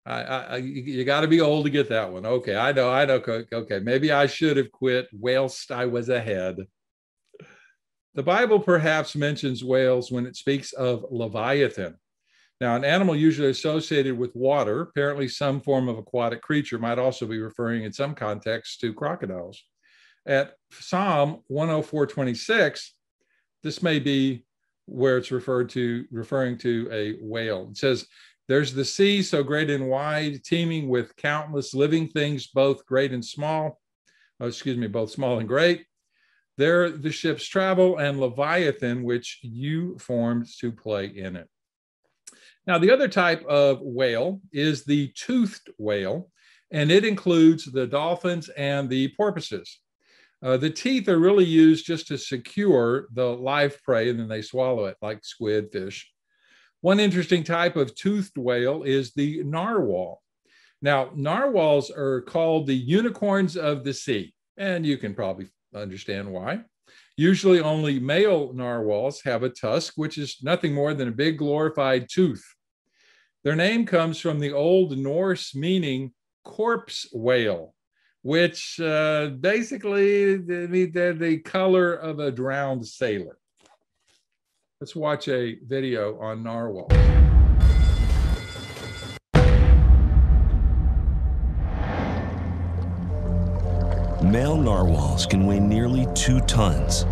S1: You got to be old to get that one. Okay, I know. Okay, maybe I should have quit whilst I was ahead. The Bible perhaps mentions whales when it speaks of Leviathan. Now, an animal usually associated with water, apparently some form of aquatic creature, might also be referring in some contexts to crocodiles. At Psalm 104:26, this may be where it's referring to a whale. It says, "There's the sea so great and wide, teeming with countless living things, both great and small." Both small and great. There the ships travel, and Leviathan, which you formed to play in it. Now, the other type of whale is the toothed whale, and it includes the dolphins and the porpoises. The teeth are really used just to secure the live prey, and then they swallow it like squid, fish. One interesting type of toothed whale is the narwhal. Now, narwhals are called the unicorns of the sea, and you can probably understand why. Usually only male narwhals have a tusk, which is nothing more than a big glorified tooth. Their name comes from the Old Norse meaning corpse whale, which basically they're the color of a drowned sailor. Let's watch a video on narwhals.
S9: Male narwhals can weigh nearly 2 tons.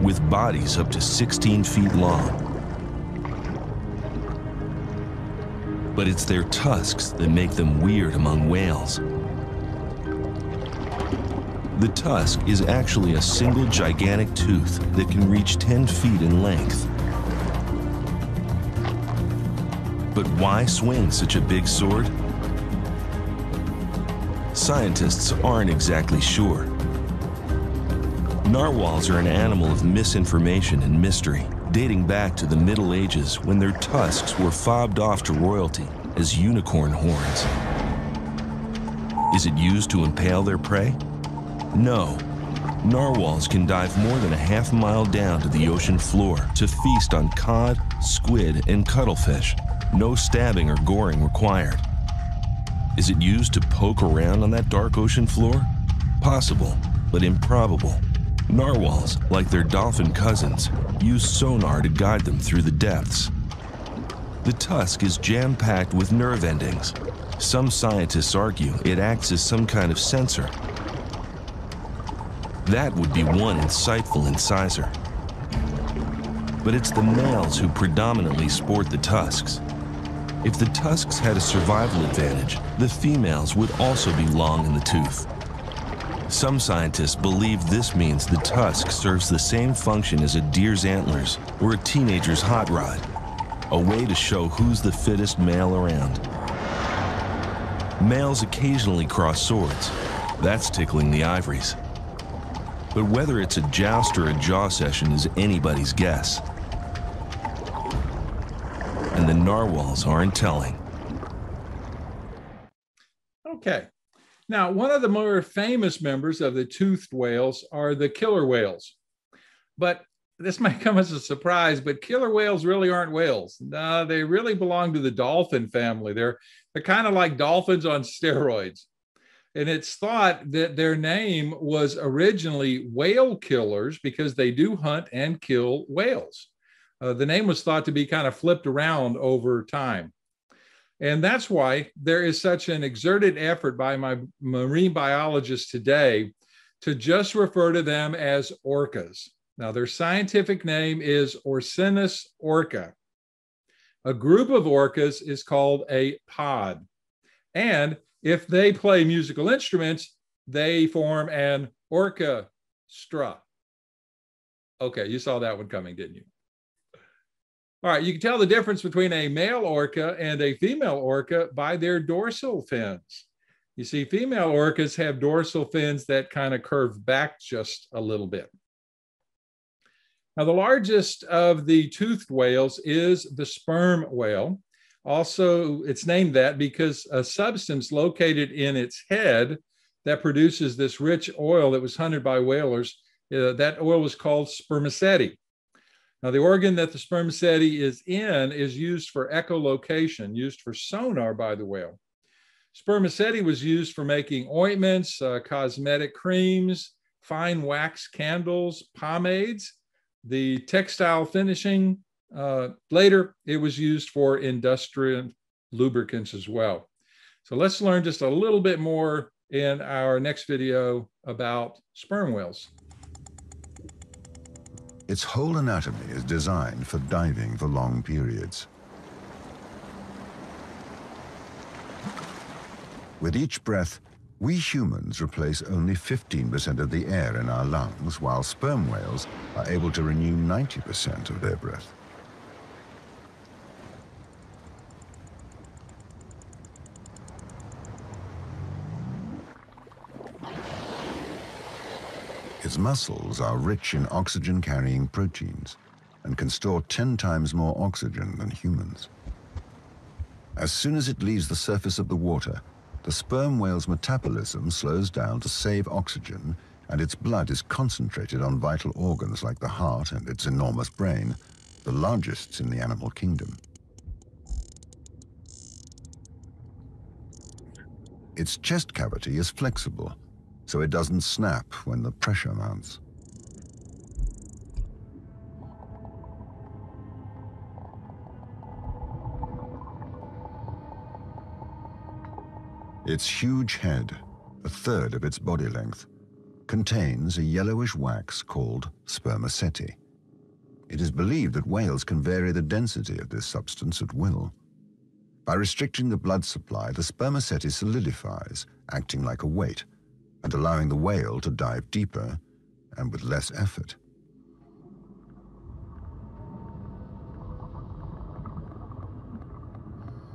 S9: With bodies up to 16 feet long. But it's their tusks that make them weird among whales. The tusk is actually a single gigantic tooth that can reach 10 feet in length. But why swing such a big sword? Scientists aren't exactly sure. Narwhals are an animal of misinformation and mystery, dating back to the Middle Ages when their tusks were fobbed off to royalty as unicorn horns. Is it used to impale their prey? No. Narwhals can dive more than a half mile down to the ocean floor to feast on cod, squid, and cuttlefish. No stabbing or goring required. Is it used to poke around on that dark ocean floor? Possible, but improbable. Narwhals, like their dolphin cousins, use sonar to guide them through the depths. The tusk is jam-packed with nerve endings. Some scientists argue it acts as some kind of sensor. That would be one insightful incisor. But it's the males who predominantly sport the tusks. If the tusks had a survival advantage, the females would also be long in the tooth. Some scientists believe this means the tusk serves the same function as a deer's antlers or a teenager's hot rod, a way to show who's the fittest male around. Males occasionally cross swords. That's tickling the ivories. But whether it's a joust or a jaw session is anybody's guess. And the narwhals aren't telling.
S1: Okay. Now, one of the more famous members of the toothed whales are the killer whales. But this might come as a surprise, but killer whales really aren't whales. No, they really belong to the dolphin family. They're kind of like dolphins on steroids. And it's thought that their name was originally whale killers because they do hunt and kill whales. The name was thought to be kind of flipped around over time. And that's why there is such an exerted effort by my marine biologists today to just refer to them as orcas. Now, their scientific name is Orcinus orca. A group of orcas is called a pod. And if they play musical instruments, they form an orchestra. Okay, you saw that one coming, didn't you? All right, you can tell the difference between a male orca and a female orca by their dorsal fins. You see, female orcas have dorsal fins that kind of curve back just a little bit. Now, the largest of the toothed whales is the sperm whale. Also, it's named that because a substance located in its head that produces this rich oil that was hunted by whalers, that oil was called spermaceti. Now, the organ that the spermaceti is in is used for echolocation, used for sonar by the whale. Spermaceti was used for making ointments, cosmetic creams, fine wax candles, pomades, the textile finishing. Later, it was used for industrial lubricants as well. So let's learn just a little bit more in our next video about sperm whales.
S10: Its whole anatomy is designed for diving for long periods. With each breath, we humans replace only 15% of the air in our lungs, while sperm whales are able to renew 90% of their breath. Its muscles are rich in oxygen-carrying proteins and can store 10 times more oxygen than humans. As soon as it leaves the surface of the water, the sperm whale's metabolism slows down to save oxygen, and its blood is concentrated on vital organs like the heart and its enormous brain, the largest in the animal kingdom. Its chest cavity is flexible, so it doesn't snap when the pressure mounts. Its huge head, a third of its body length, contains a yellowish wax called spermaceti. It is believed that whales can vary the density of this substance at will. By restricting the blood supply, the spermaceti solidifies, acting like a weight, and allowing the whale to dive deeper and with less effort.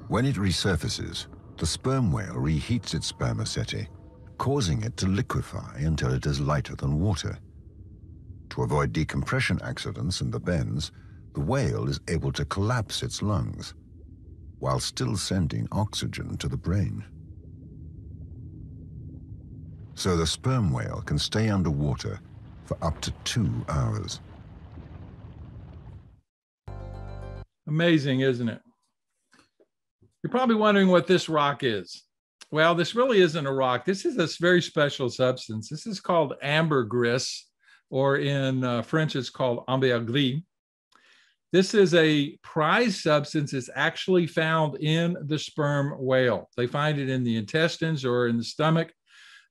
S10: When it resurfaces, the sperm whale reheats its spermaceti, causing it to liquefy until it is lighter than water. To avoid decompression accidents and the bends, the whale is able to collapse its lungs, while still sending oxygen to the brain. So the sperm whale can stay underwater for up to 2 hours.
S1: Amazing, isn't it? You're probably wondering what this rock is. Well, this really isn't a rock. This is a very special substance. This is called ambergris, or in French, it's called ambergris. This is a prized substance. It's actually found in the sperm whale. They find it in the intestines or in the stomach,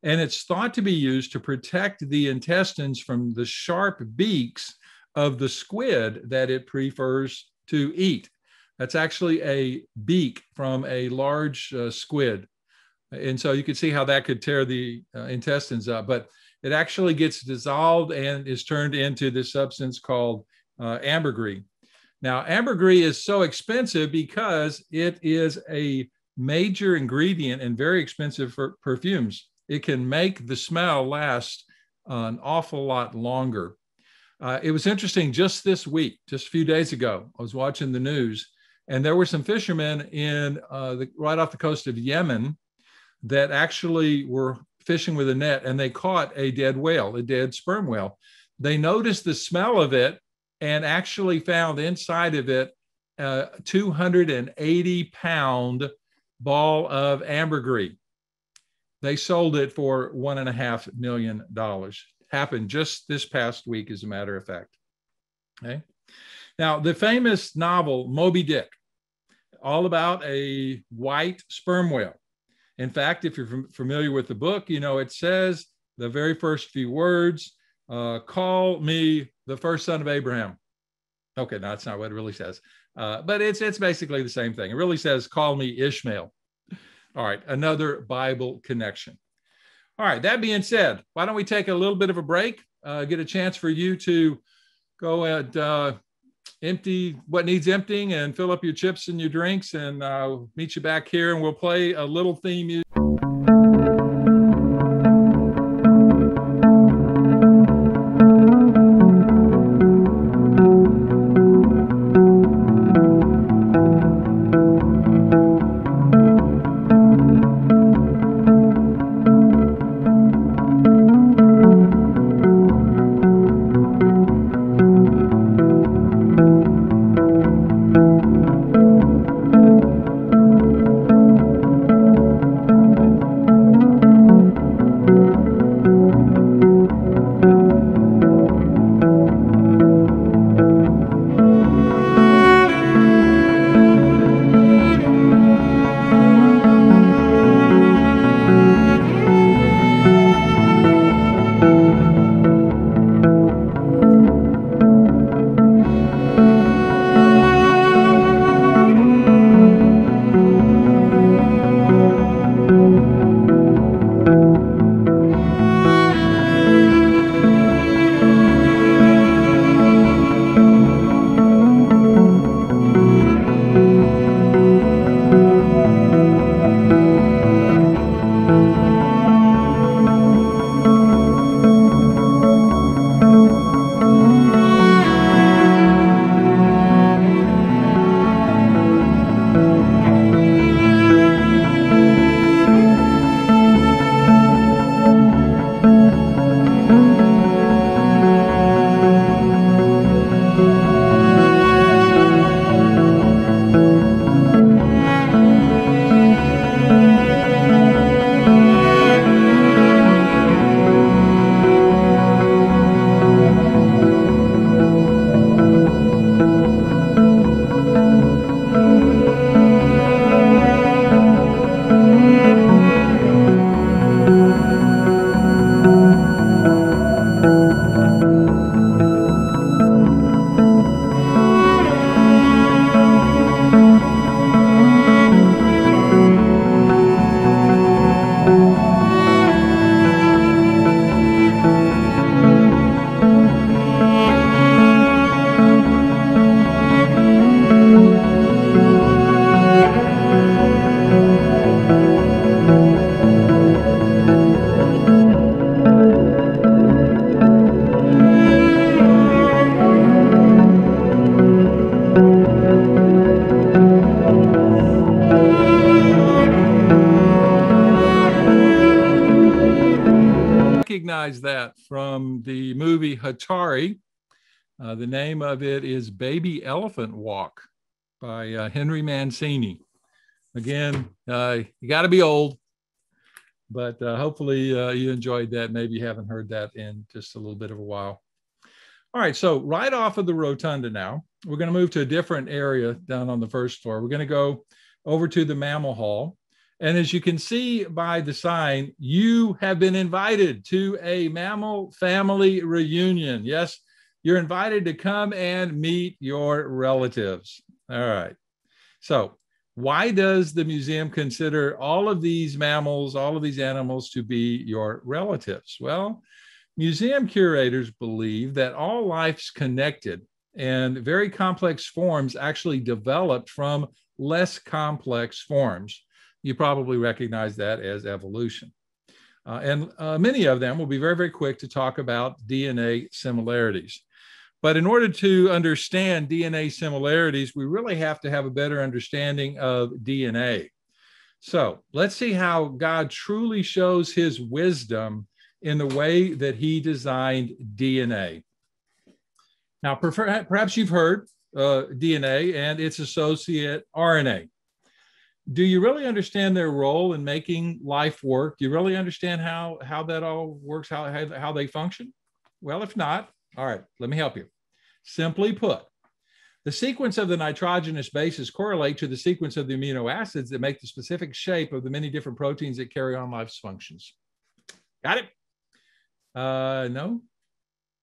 S1: and it's thought to be used to protect the intestines from the sharp beaks of the squid that it prefers to eat. That's actually a beak from a large squid. And so you can see how that could tear the intestines up, but it actually gets dissolved and is turned into this substance called ambergris. Now, ambergris is so expensive because it is a major ingredient in very expensive perfumes. It can make the smell last an awful lot longer. It was interesting just this week, just a few days ago, I was watching the news, and there were some fishermen in right off the coast of Yemen that actually were fishing with a net, and they caught a dead whale, a dead sperm whale. They noticed the smell of it and actually found inside of it a 280-pound ball of ambergris. They sold it for $1.5 million. Happened just this past week, as a matter of fact. Okay. Now, the famous novel Moby Dick, all about a white sperm whale. In fact, if you're familiar with the book, you know it says the very first few words, call me the first son of Abraham. Okay, no, that's not what it really says. But it's basically the same thing. It really says, call me Ishmael. All right, another Bible connection. All right, that being said, why don't we take a little bit of a break, get a chance for you to go and empty what needs emptying and fill up your chips and your drinks, and meet you back here, and we'll play a little theme music. recognize that from the movie Hatari. The name of it is Baby Elephant Walk by Henry Mancini. Again, you got to be old, but hopefully you enjoyed that. Maybe you haven't heard that in just a little bit of a while. All right, so right off of the rotunda now, we're going to move to a different area down on the first floor. We're going to go over to the mammal hall. And as you can see by the sign, you have been invited to a mammal family reunion. Yes, you're invited to come and meet your relatives. All right. So why does the museum consider all of these mammals, all of these animals to be your relatives? Well, museum curators believe that all life's connected and very complex forms actually developed from less complex forms. You probably recognize that as evolution. And many of them will be very, very quick to talk about DNA similarities. But in order to understand DNA similarities, we really have to have a better understanding of DNA. So let's see how God truly shows his wisdom in the way that he designed DNA. Now, perhaps you've heard DNA and its associate RNA. Do you really understand their role in making life work? Do you really understand how that all works, how they function? Well, if not, all right, let me help you. Simply put, the sequence of the nitrogenous bases correlate to the sequence of the amino acids that make the specific shape of the many different proteins that carry on life's functions. Got it? No?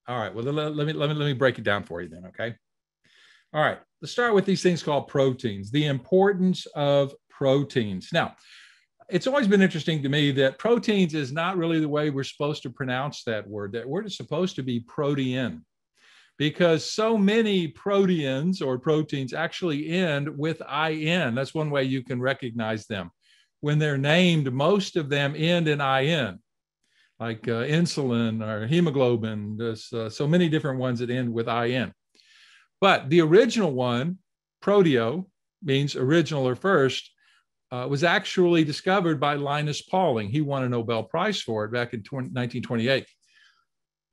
S1: All right, well, let me break it down for you then, okay? All right, let's start with these things called proteins, the importance of proteins. Now, it's always been interesting to me that proteins is not really the way we're supposed to pronounce that word. That word is supposed to be protein, because so many proteins or proteins actually end with IN. That's one way you can recognize them. When they're named, most of them end in IN, like insulin or hemoglobin. There's so many different ones that end with IN. But the original one, proteo, means original or first, was actually discovered by Linus Pauling. He won a Nobel Prize for it back in 1928.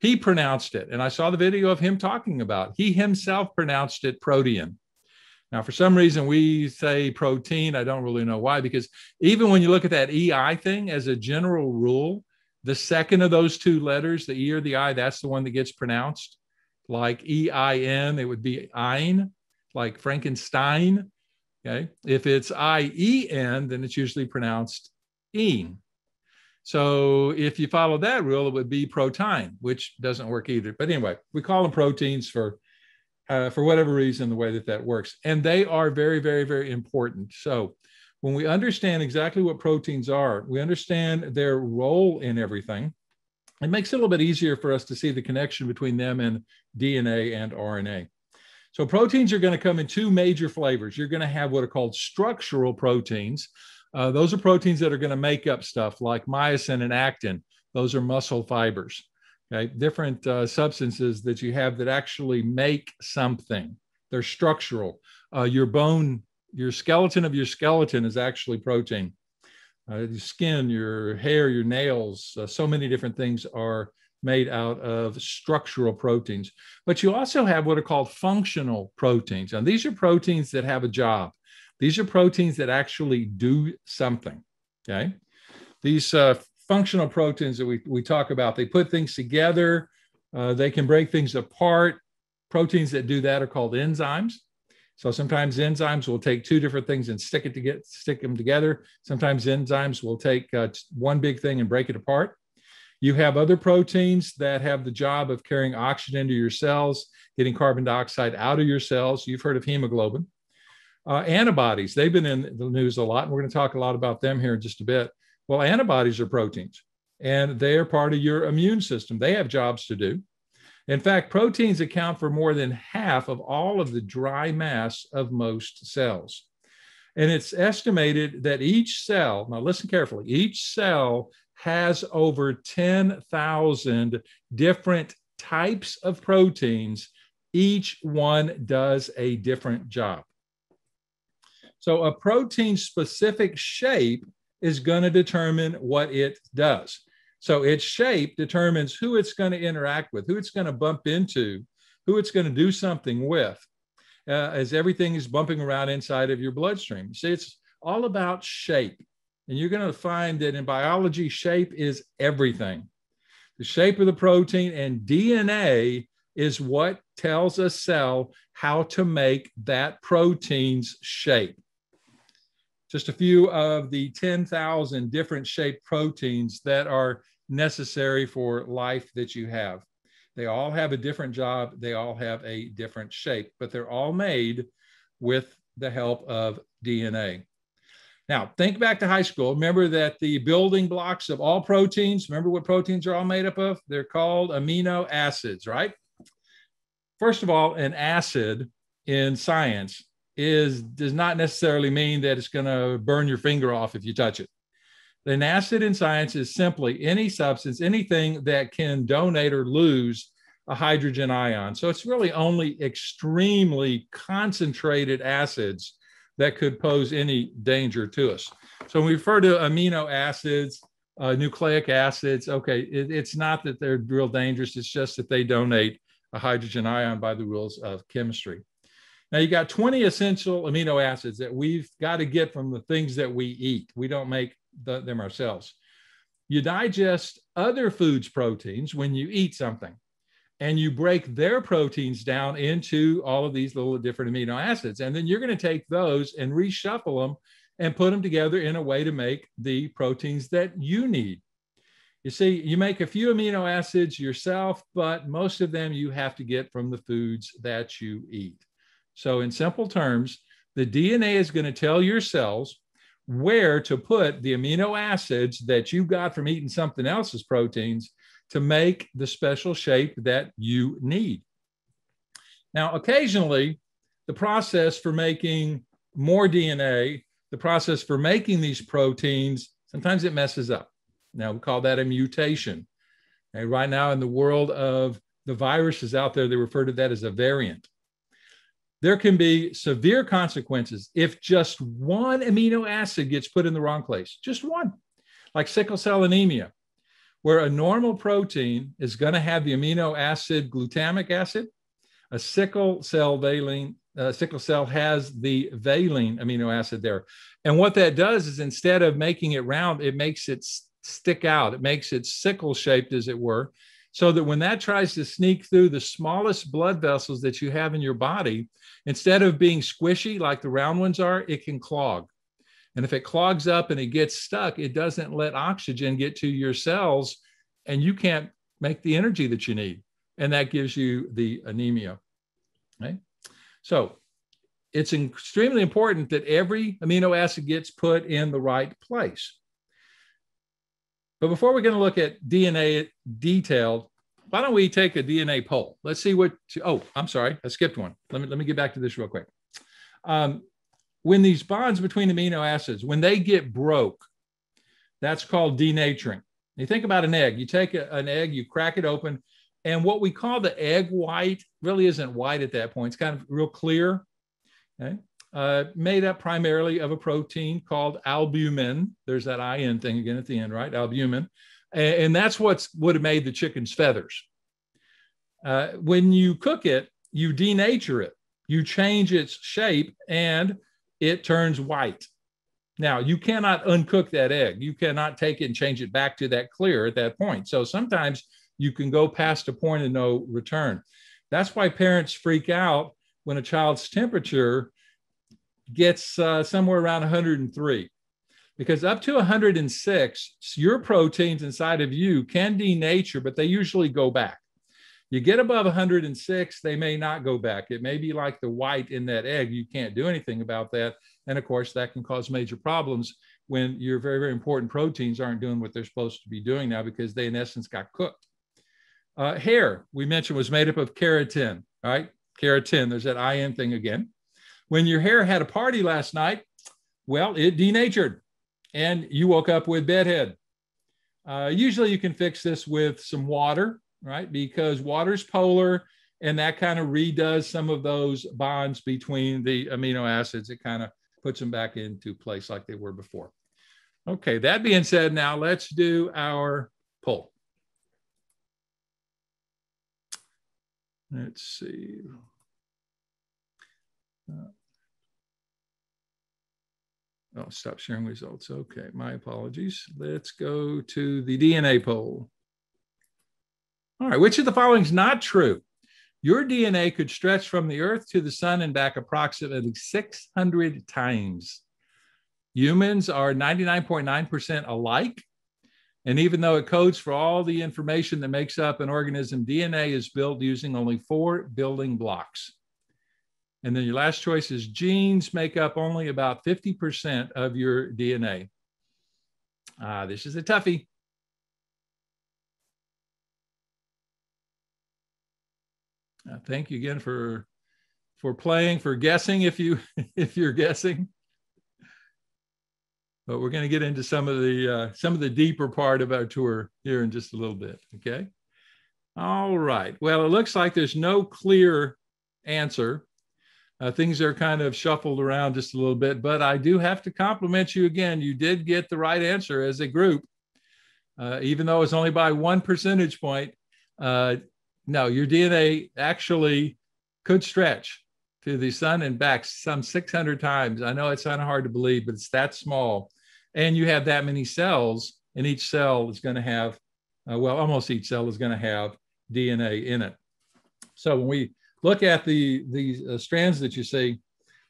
S1: He pronounced it, and I saw the video of him talking about it. He himself pronounced it protein. Now, for some reason, we say protein. I don't really know why, because even when you look at that EI thing, as a general rule, the second of those two letters, the E or the I, that's the one that gets pronounced. Like EIN, it would be ein, like Frankenstein. Okay. If it's IEN, then it's usually pronounced een. So if you follow that rule, it would be protein, which doesn't work either. But anyway, we call them proteins for whatever reason, the way that works. And they are very, very, very important. So when we understand exactly what proteins are, we understand their role in everything. It makes it a little bit easier for us to see the connection between them and DNA and RNA. So proteins are going to come in two major flavors. You're going to have what are called structural proteins. Those are proteins that are going to make up stuff like myosin and actin. Those are muscle fibers. Okay? Different substances that you have that actually make something. They're structural. Your bone, your skeleton of your skeleton is actually protein. Your skin, your hair, your nails, so many different things are made out of structural proteins. But you also have what are called functional proteins. And these are proteins that have a job. These are proteins that actually do something, okay? These functional proteins that we talk about, they put things together. They can break things apart. Proteins that do that are called enzymes. So sometimes enzymes will take two different things and stick them together. Sometimes enzymes will take one big thing and break it apart. You have other proteins that have the job of carrying oxygen to your cells, getting carbon dioxide out of your cells. You've heard of hemoglobin. Antibodies, they've been in the news a lot, and we're going to talk a lot about them here in just a bit. Well, antibodies are proteins, and they are part of your immune system. They have jobs to do. In fact, proteins account for more than half of all of the dry mass of most cells. And it's estimated that each cell, now listen carefully, each cell has over 10,000 different types of proteins. Each one does a different job. So a protein-specific shape is going to determine what it does. So its shape determines who it's going to interact with, who it's going to bump into, who it's going to do something with, as everything is bumping around inside of your bloodstream. See, it's all about shape. And you're going to find that in biology, shape is everything. The shape of the protein, and DNA is what tells a cell how to make that protein's shape. Just a few of the 10,000 different shaped proteins that are necessary for life that you have. They all have a different job. They all have a different shape, but they're all made with the help of DNA. Now, think back to high school. Remember that the building blocks of all proteins, remember what proteins are all made up of? They're called amino acids, right? First of all, an acid in science does not necessarily mean that it's going to burn your finger off if you touch it. An acid in science is simply any substance, anything that can donate or lose a hydrogen ion. So it's really only extremely concentrated acids that could pose any danger to us. So when we refer to amino acids, nucleic acids, okay, it's not that they're real dangerous. It's just that they donate a hydrogen ion by the rules of chemistry. Now you got 20 essential amino acids that we've got to get from the things that we eat. We don't make them ourselves. You digest other foods' proteins when you eat something, and you break their proteins down into all of these little different amino acids. And then you're going to take those and reshuffle them and put them together in a way to make the proteins that you need. You see, you make a few amino acids yourself, but most of them you have to get from the foods that you eat. So in simple terms, the DNA is going to tell your cells where to put the amino acids that you got from eating something else's proteins to make the special shape that you need. Now, occasionally, the process for making more DNA, the process for making these proteins, sometimes it messes up. Now, we call that a mutation. And right now in the world of the viruses out there, they refer to that as a variant. There can be severe consequences if just one amino acid gets put in the wrong place, just one, like sickle cell anemia, where a normal protein is going to have the amino acid glutamic acid. A sickle cell has the valine amino acid there. And what that does is instead of making it round, it makes it stick out. It makes it sickle shaped, as it were, so that when that tries to sneak through the smallest blood vessels that you have in your body, instead of being squishy like the round ones are, it can clog. And if it clogs up and it gets stuck, it doesn't let oxygen get to your cells, and you can't make the energy that you need. And that gives you the anemia. Right? So it's extremely important that every amino acid gets put in the right place. But before we're going to look at DNA detailed, why don't we take a DNA poll? Let's see what, oh, I'm sorry, I skipped one. Let me get back to this real quick. When these bonds between amino acids, when they get broke, that's called denaturing. You think about an egg. You take an egg, you crack it open, and what we call the egg white really isn't white at that point. It's kind of real clear, okay? Made up primarily of a protein called albumin. There's that IN thing again at the end, right? Albumin. And that's what would have made the chicken's feathers. When you cook it, you denature it. You change its shape and it turns white. Now, you cannot uncook that egg. You cannot take it and change it back to that clear at that point. So sometimes you can go past a point of no return. That's why parents freak out when a child's temperature gets somewhere around 103. Because up to 106, your proteins inside of you can denature, but they usually go back. You get above 106, they may not go back. It may be like the white in that egg. You can't do anything about that. And of course, that can cause major problems when your very, very important proteins aren't doing what they're supposed to be doing now because they, in essence, got cooked. Hair, we mentioned, was made up of keratin, right? Keratin, there's that IN thing again. When your hair had a party last night, well, it denatured and you woke up with bedhead. Usually you can fix this with some water, right? Because water's polar and that kind of redoes some of those bonds between the amino acids. It kind of puts them back into place like they were before. Okay, that being said, now let's do our poll. Let's see. Oh, stop sharing results. Okay, my apologies. Let's go to the DNA poll. All right, which of the following is not true? Your DNA could stretch from the Earth to the sun and back approximately 600 times. Humans are 99.9% alike. And even though it codes for all the information that makes up an organism, DNA is built using only 4 building blocks. And then your last choice is genes make up only about 50% of your DNA. This is a toughie. Thank you again for playing, for guessing if you're guessing. But we're going to get into some of the deeper part of our tour here in just a little bit. Okay. All right. Well, it looks like there's no clear answer. Things are kind of shuffled around just a little bit, but I do have to compliment you again. You did get the right answer as a group, even though it's only by 1 percentage point. No, your DNA actually could stretch to the sun and back some 600 times. I know it's kind of hard to believe, but it's that small. And you have that many cells, and each cell is going to have, well, almost each cell is going to have DNA in it. So when we look at these strands that you see,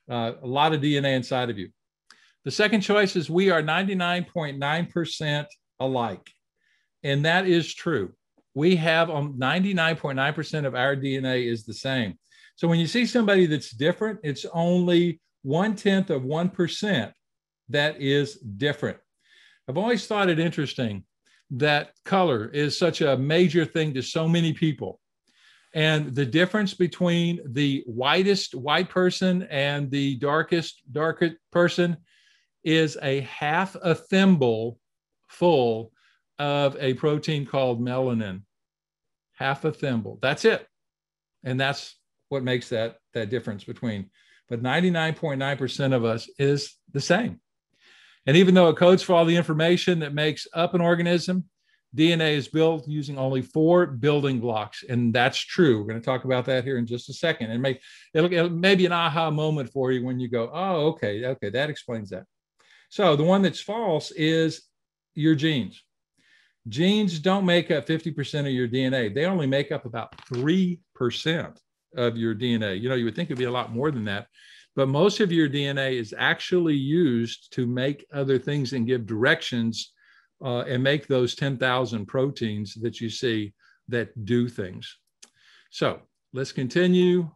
S1: a lot of DNA inside of you. The second choice is we are 99.9% alike. And that is true. We have 99.9% of our DNA is the same. So when you see somebody that's different, it's only 1/10 of 1% that is different. I've always thought it interesting that color is such a major thing to so many people. And the difference between the whitest white person and the darkest person is a half a thimble full of a protein called melanin. Half a thimble. That's it. And that's what makes that difference between. But 99.9% of us is the same. And even though it codes for all the information that makes up an organism, DNA is built using only 4 building blocks. And that's true. We're going to talk about that here in just a second. And it'll may be an aha moment for you when you go, oh, okay, that explains that. So the one that's false is your genes. Genes don't make up 50% of your DNA. They only make up about 3% of your DNA. You know, you would think it'd be a lot more than that, but most of your DNA is actually used to make other things and give directions and make those 10,000 proteins that you see that do things. So let's continue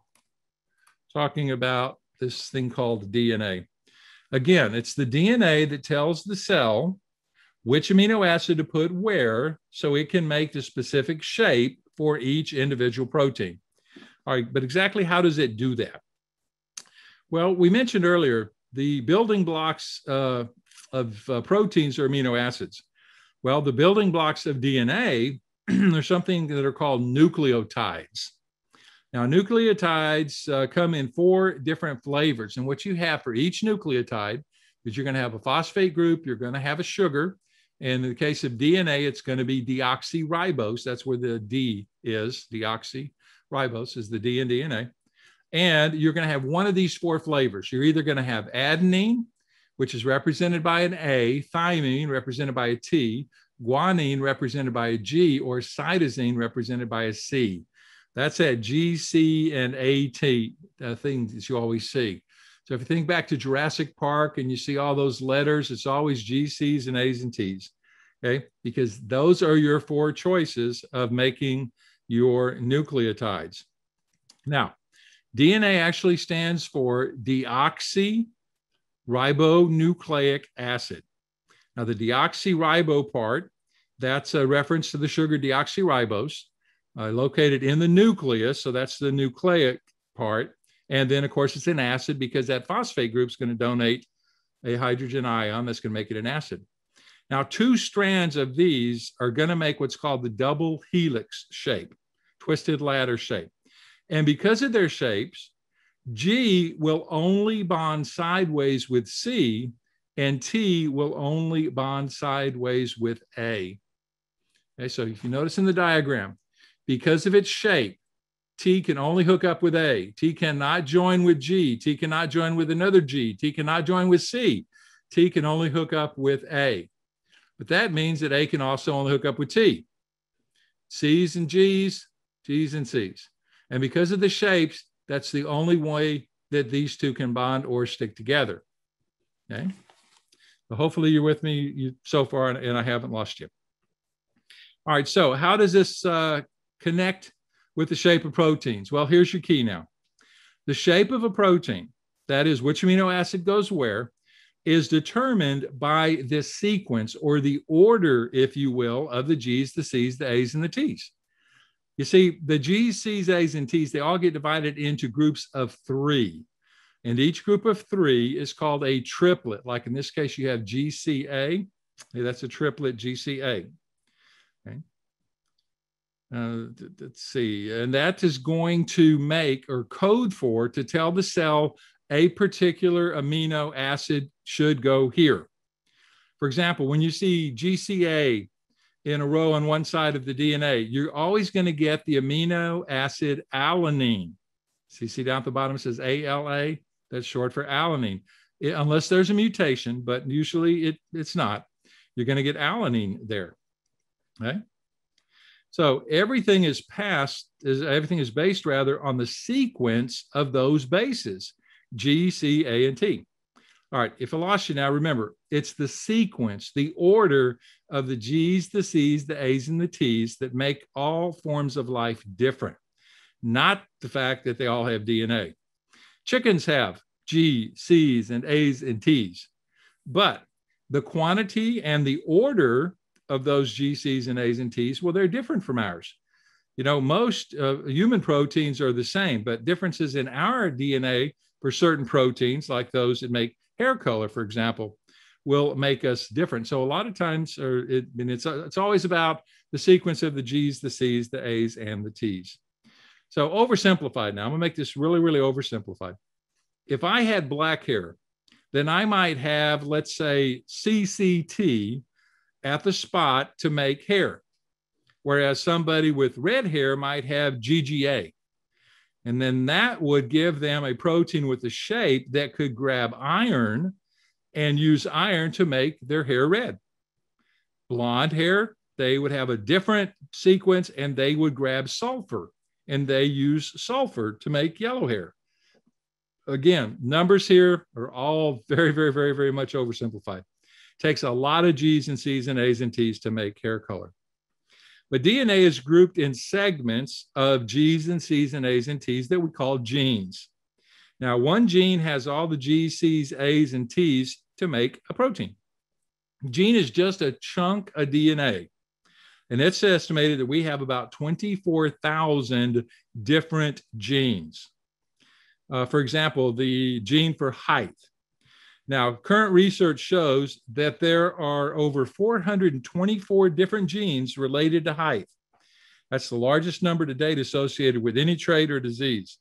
S1: talking about this thing called DNA. Again, it's the DNA that tells the cell which amino acid to put where so it can make the specific shape for each individual protein. All right, but exactly how does it do that? Well, we mentioned earlier the building blocks of proteins are amino acids. Well, the building blocks of DNA are something that are called nucleotides. Now, nucleotides come in 4 different flavors. And what you have for each nucleotide is you're going to have a phosphate group, you're going to have a sugar. And in the case of DNA, it's going to be deoxyribose. That's where the D is. Deoxyribose is the D in DNA. And you're going to have one of these 4 flavors. You're either going to have adenine, which is represented by an A, thymine represented by a T, guanine represented by a G, or cytosine represented by a C. That's that G, C, and AT thing that you always see. So if you think back to Jurassic Park and you see all those letters, it's always G, C's, and A's and T's, okay? Because those are your 4 choices of making your nucleotides. Now, DNA actually stands for deoxyribonucleic acid. Now, the deoxyribo part, that's a reference to the sugar deoxyribose, located in the nucleus. So that's the nucleic part. And then, of course, it's an acid because that phosphate group is going to donate a hydrogen ion that's going to make it an acid. Now, 2 strands of these are going to make what's called the double helix shape, twisted ladder shape. And because of their shapes, G will only bond sideways with C, and T will only bond sideways with A. Okay, so if you notice in the diagram, because of its shape, T can only hook up with A. T cannot join with G. T cannot join with another G. T cannot join with C. T can only hook up with A. But that means that A can also only hook up with T. C's and G's, G's and C's. And because of the shapes, that's the only way that these two can bond or stick together. Okay. So hopefully you're with me so far, and I haven't lost you. All right. So how does this connect with the shape of proteins? Well, here's your key now. The shape of a protein, that is which amino acid goes where, is determined by the sequence or the order, if you will, of the G's, the C's, the A's, and the T's. You see, the G's, C's, A's, and T's, they all get divided into groups of 3. And each group of 3 is called a triplet. Like in this case, you have GCA. That's a triplet, GCA. Okay. Let's see. And that is going to make or code for to tell the cell a particular amino acid should go here. For example, when you see GCA in a row on one side of the DNA, you're always going to get the amino acid alanine. See down at the bottom it says ALA. That's short for alanine. Unless there's a mutation, but usually it's not. You're going to get alanine there. Okay. So everything is based rather on the sequence of those bases, G, C, A, and T. All right, if I lost you now, remember, it's the sequence, the order of the G's, the C's, the A's, and the T's that make all forms of life different, not the fact that they all have DNA. Chickens have G, C's, and A's, and T's, but the quantity and the order of those G, C's, and A's, and T's, well, they're different from ours. You know, most human proteins are the same, but differences in our DNA for certain proteins, like those that make hair color, for example, will make us different. So a lot of times, it's always about the sequence of the G's, the C's, the A's, and the T's. So oversimplified now, I'm gonna make this really, really oversimplified. If I had black hair, then I might have, let's say, CCT at the spot to make hair, whereas somebody with red hair might have GGA. And then that would give them a protein with a shape that could grab iron and use iron to make their hair red. Blonde hair, they would have a different sequence and they would grab sulfur and they use sulfur to make yellow hair. Again, numbers here are all very, very, very, very much oversimplified. Takes a lot of G's and C's and A's and T's to make hair color. But DNA is grouped in segments of G's and C's and A's and T's that we call genes. Now, one gene has all the G's, C's, A's, and T's to make a protein. Gene is just a chunk of DNA. And it's estimated that we have about 24,000 different genes. For example, the gene for height. Now, current research shows that there are over 424 different genes related to height. That's the largest number to date associated with any trait or disease.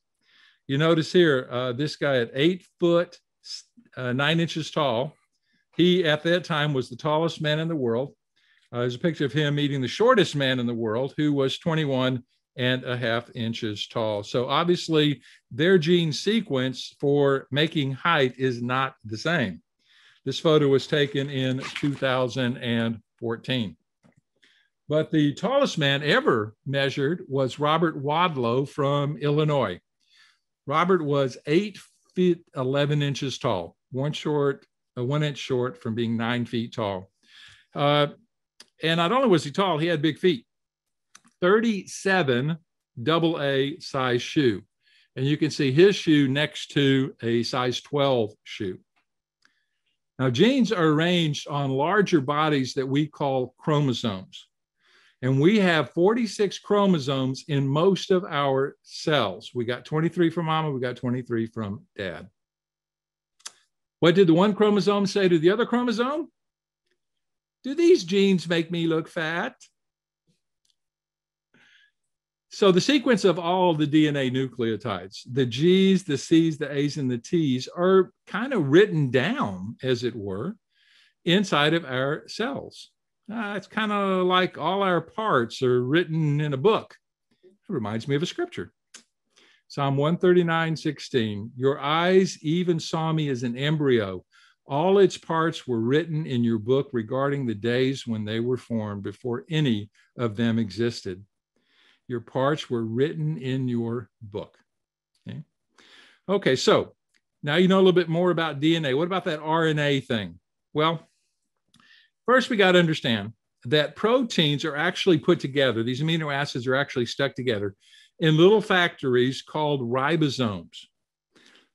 S1: You notice here, this guy at 8 foot, 9 inches tall, he at that time was the tallest man in the world. There's a picture of him meeting the shortest man in the world, who was 21.5 inches tall. So obviously their gene sequence for making height is not the same. This photo was taken in 2014. But the tallest man ever measured was Robert Wadlow from Illinois. Robert was 8 feet 11 inches tall, 1 inch short from being 9 feet tall. And not only was he tall, he had big feet. 37 AA size shoe. And you can see his shoe next to a size 12 shoe. Now, genes are arranged on larger bodies that we call chromosomes. And we have 46 chromosomes in most of our cells. We got 23 from mama, we got 23 from dad. What did the one chromosome say to the other chromosome? Do these genes make me look fat? So the sequence of all the DNA nucleotides, the G's, the C's, the A's, and the T's are kind of written down, as it were, inside of our cells. It's kind of like all our parts are written in a book. It reminds me of a scripture. Psalm 139:16. Your eyes even saw me as an embryo. All its parts were written in your book regarding the days when they were formed, before any of them existed. Your parts were written in your book. Okay, so now you know a little bit more about DNA. What about that RNA thing? Well, first we got to understand that proteins are actually put together. These amino acids are actually stuck together in little factories called ribosomes.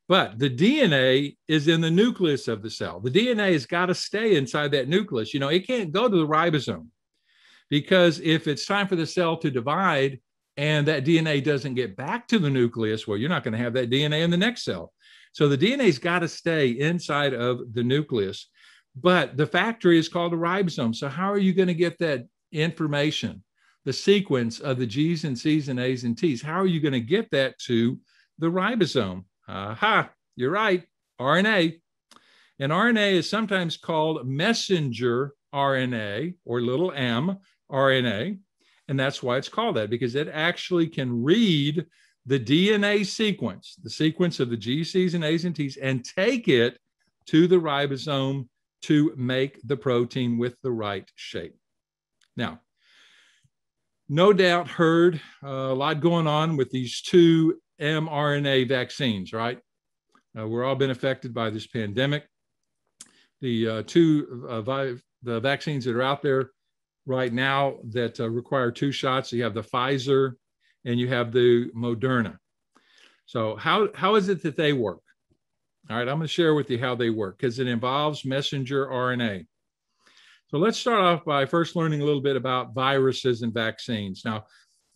S1: But the DNA is in the nucleus of the cell. The DNA has got to stay inside that nucleus. It can't go to the ribosome, because if it's time for the cell to divide and that DNA doesn't get back to the nucleus, well, you're not going to have that DNA in the next cell. So the DNA's got to stay inside of the nucleus. But the factory is called a ribosome. So how are you going to get that information, the sequence of the G's and C's and A's and T's? How are you going to get that to the ribosome? You're right, RNA. And RNA is sometimes called messenger RNA, or little m RNA. And that's why it's called that, because it actually can read the DNA sequence, the sequence of the G's, C's, and A's and T's, and take it to the ribosome to make the protein with the right shape. Now, no doubt heard a lot going on with these two mRNA vaccines, right? We're all been affected by this pandemic. The the vaccines that are out there right now that require 2 shots, you have the Pfizer and you have the Moderna. So how is it that they work? All right, I'm going to share with you how they work, because it involves messenger RNA. So let's start off by first learning a little bit about viruses and vaccines. Now,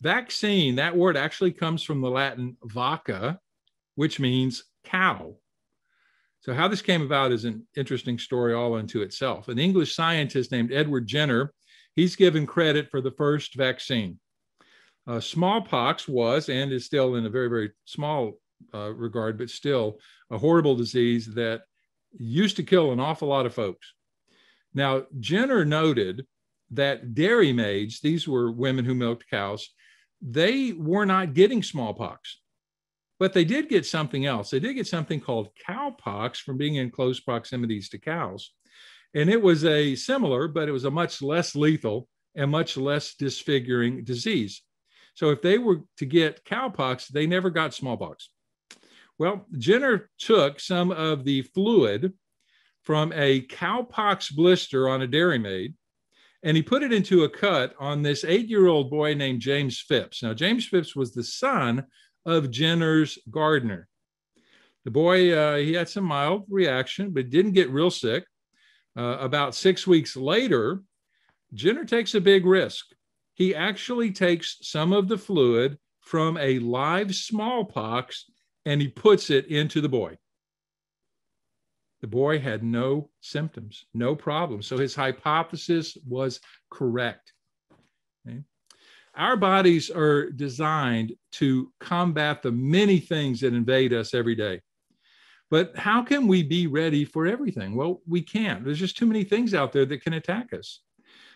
S1: vaccine, that word actually comes from the Latin vacca, which means cow. So how this came about is an interesting story all unto itself. An English scientist named Edward Jenner, he's given credit for the first vaccine. Smallpox was, and is still in a very, very small regard, but still a horrible disease that used to kill an awful lot of folks. Now, Jenner noted that dairy maids, these were women who milked cows, they were not getting smallpox, but they did get something else. They did get something called cowpox from being in close proximities to cows. And it was a similar, but it was a much less lethal and much less disfiguring disease. So if they were to get cowpox, they never got smallpox. Well, Jenner took some of the fluid from a cowpox blister on a dairy maid, and he put it into a cut on this 8-year-old boy named James Phipps. Now, James Phipps was the son of Jenner's gardener. The boy, he had some mild reaction, but didn't get real sick. About 6 weeks later, Jenner takes a big risk. He actually takes some of the fluid from a live smallpox and he puts it into the boy. The boy had no symptoms, no problem. So his hypothesis was correct. Okay? Our bodies are designed to combat the many things that invade us every day. But how can we be ready for everything? Well, we can't. There's just too many things out there that can attack us.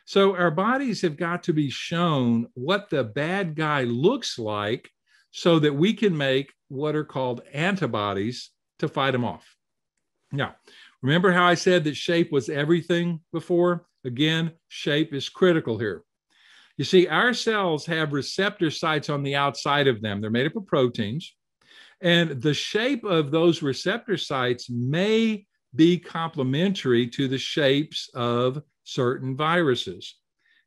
S1: So our bodies have got to be shown what the bad guy looks like so that we can make what are called antibodies to fight them off. Now, remember how I said that shape was everything before? Again, shape is critical here. You see, our cells have receptor sites on the outside of them. They're made up of proteins. And the shape of those receptor sites may be complementary to the shapes of certain viruses.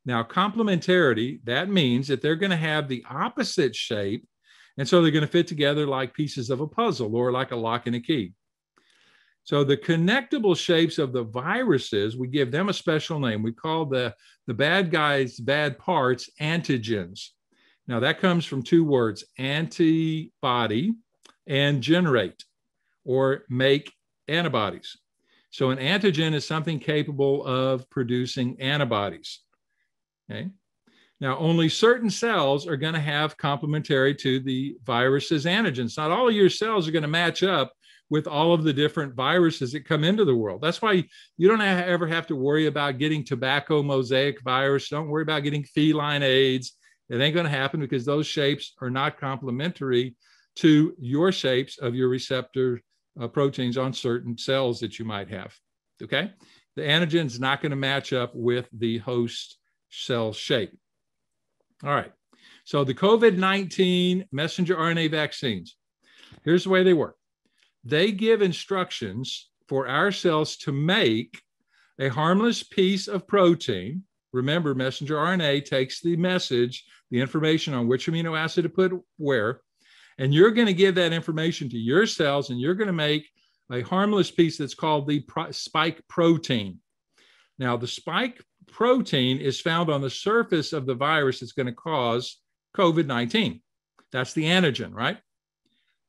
S1: Now, complementarity, that means that they're going to have the opposite shape. And so they're going to fit together like pieces of a puzzle or like a lock and a key. So the connectable shapes of the viruses, we give them a special name. We call the bad guys, bad parts, antigens. Now that comes from 2 words, antibody and generate, or make antibodies. So an antigen is something capable of producing antibodies. Okay. Now, only certain cells are going to have complementary to the virus's antigens. Not all of your cells are going to match up with all of the different viruses that come into the world. That's why you don't ever have to worry about getting tobacco mosaic virus. Don't worry about getting feline AIDS. It ain't going to happen because those shapes are not complementary to your shapes of your receptor proteins on certain cells that you might have. Okay? The antigen is not going to match up with the host cell shape. All right. So the COVID-19 messenger RNA vaccines, here's the way they work. They give instructions for our cells to make a harmless piece of protein. Remember, messenger RNA takes the message, the information on which amino acid to put where, and you're going to give that information to your cells, and you're going to make a harmless piece that's called the spike protein. Now, the spike protein is found on the surface of the virus that's going to cause COVID-19. That's the antigen, right?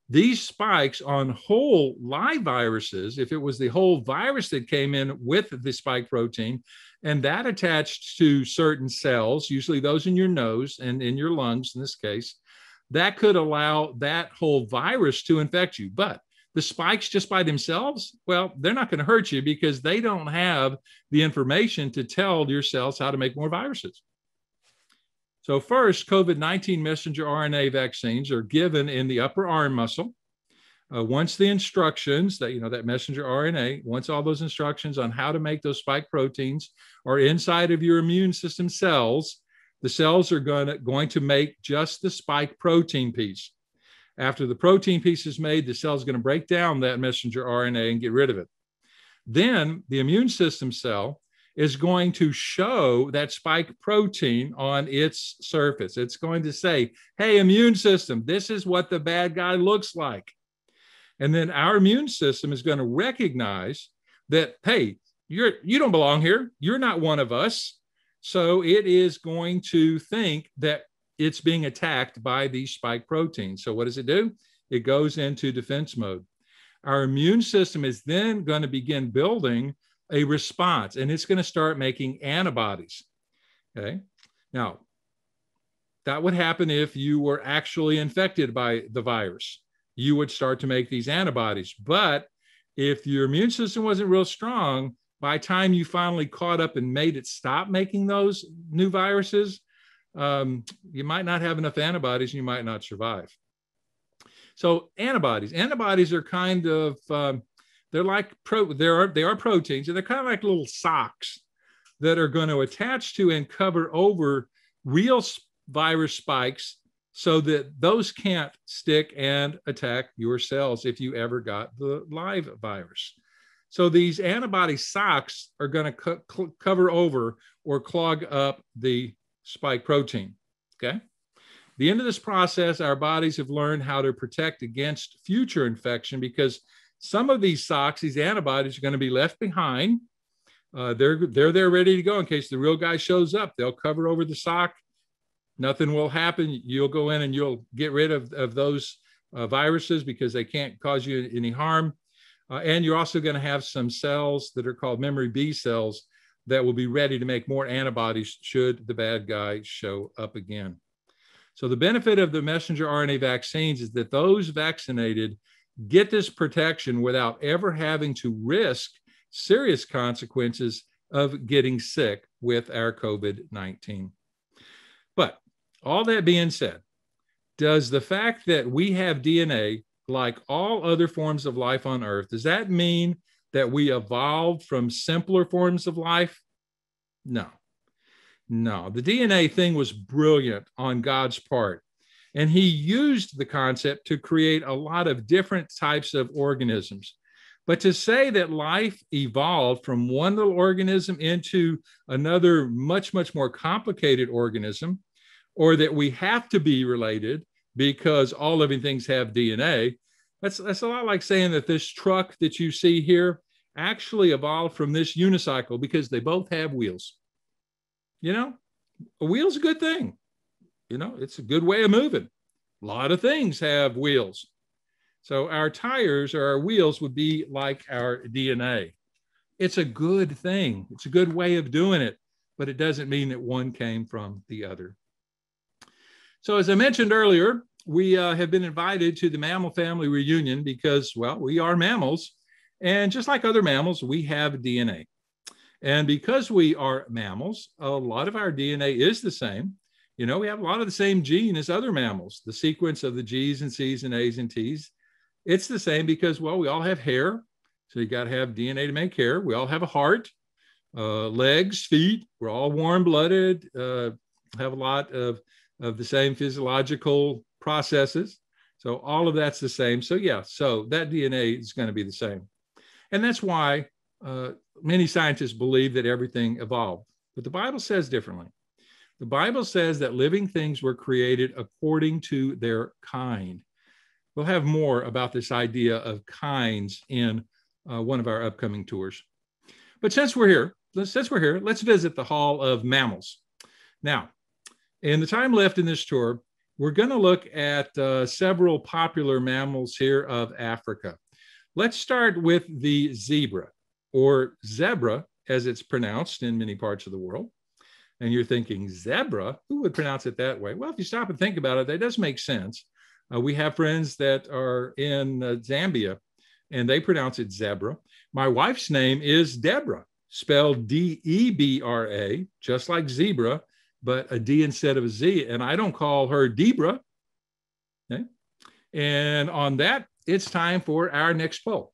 S1: These spikes on whole live viruses, if it was the whole virus that came in with the spike protein, and that attached to certain cells, usually those in your nose and in your lungs in this case, that could allow that whole virus to infect you. But the spikes just by themselves, well, they're not going to hurt you because they don't have the information to tell your cells how to make more viruses. So first, COVID-19 messenger RNA vaccines are given in the upper arm muscle. Once the instructions, that messenger RNA, once all those instructions on how to make those spike proteins are inside of your immune system cells, the cells are going to make just the spike protein piece. After the protein piece is made, the cell is going to break down that messenger RNA and get rid of it. Then the immune system cell is going to show that spike protein on its surface. It's going to say, hey, immune system, this is what the bad guy looks like. And then our immune system is going to recognize that, hey, you don't belong here. You're not one of us. So it is going to think that it's being attacked by these spike proteins. So what does it do? It goes into defense mode. Our immune system is then going to begin building a response, and it's going to start making antibodies. Okay. Now, that would happen if you were actually infected by the virus. You would start to make these antibodies. But if your immune system wasn't real strong, by the time you finally caught up and made it stop making those new viruses, you might not have enough antibodies and you might not survive. So antibodies are kind of, they're like, they are proteins, and they're kind of like little socks that are going to attach to and cover over real virus spikes so that those can't stick and attack your cells if you ever got the live virus. So these antibody socks are going to cover over or clog up the spike protein, okay? At the end of this process, our bodies have learned how to protect against future infection because some of these socks, these antibodies, are going to be left behind. They're there ready to go in case the real guy shows up. They'll cover over the sock. Nothing will happen. You'll go in and you'll get rid of those viruses because they can't cause you any harm. And you're also going to have some cells that are called memory B cells that will be ready to make more antibodies should the bad guy show up again. So the benefit of the messenger RNA vaccines is that those vaccinated get this protection without ever having to risk serious consequences of getting sick with our COVID-19. But all that being said, does the fact that we have DNA like all other forms of life on Earth, does that mean that we evolved from simpler forms of life? No. The DNA thing was brilliant on God's part. And he used the concept to create a lot of different types of organisms. But to say that life evolved from one little organism into another much, much more complicated organism, or that we have to be related because all living things have DNA, that's a lot like saying that this truck that you see here actually evolved from this unicycle because they both have wheels. A wheel's a good thing. It's a good way of moving. A lot of things have wheels. So our tires or our wheels would be like our DNA. It's a good thing. It's a good way of doing it, but it doesn't mean that one came from the other. So as I mentioned earlier, we have been invited to the mammal family reunion because, well, we are mammals. And just like other mammals, we have DNA. And because we are mammals, a lot of our DNA is the same. You know, we have a lot of the same gene as other mammals. The sequence of the G's and C's and A's and T's, it's the same because, well, we all have hair. So you got to have DNA to make hair. We all have a heart, legs, feet. We're all warm-blooded, have a lot of the same physiological processes. So all of that's the same. So yeah, so that DNA is going to be the same. And that's why many scientists believe that everything evolved. But the Bible says differently. The Bible says that living things were created according to their kind. We'll have more about this idea of kinds in one of our upcoming tours. But since we're here, let's visit the Hall of Mammals. Now, in the time left in this tour, we're going to look at several popular mammals here of Africa. Let's start with the zebra, or zebra, as it's pronounced in many parts of the world. And you're thinking, zebra? Who would pronounce it that way? Well, if you stop and think about it, that does make sense. We have friends that are in Zambia, and they pronounce it zebra. My wife's name is Deborah, spelled D-E-B-R-A, just like zebra, but a D instead of a Z. And I don't call her Debra. Okay? And on that, it's time for our next poll.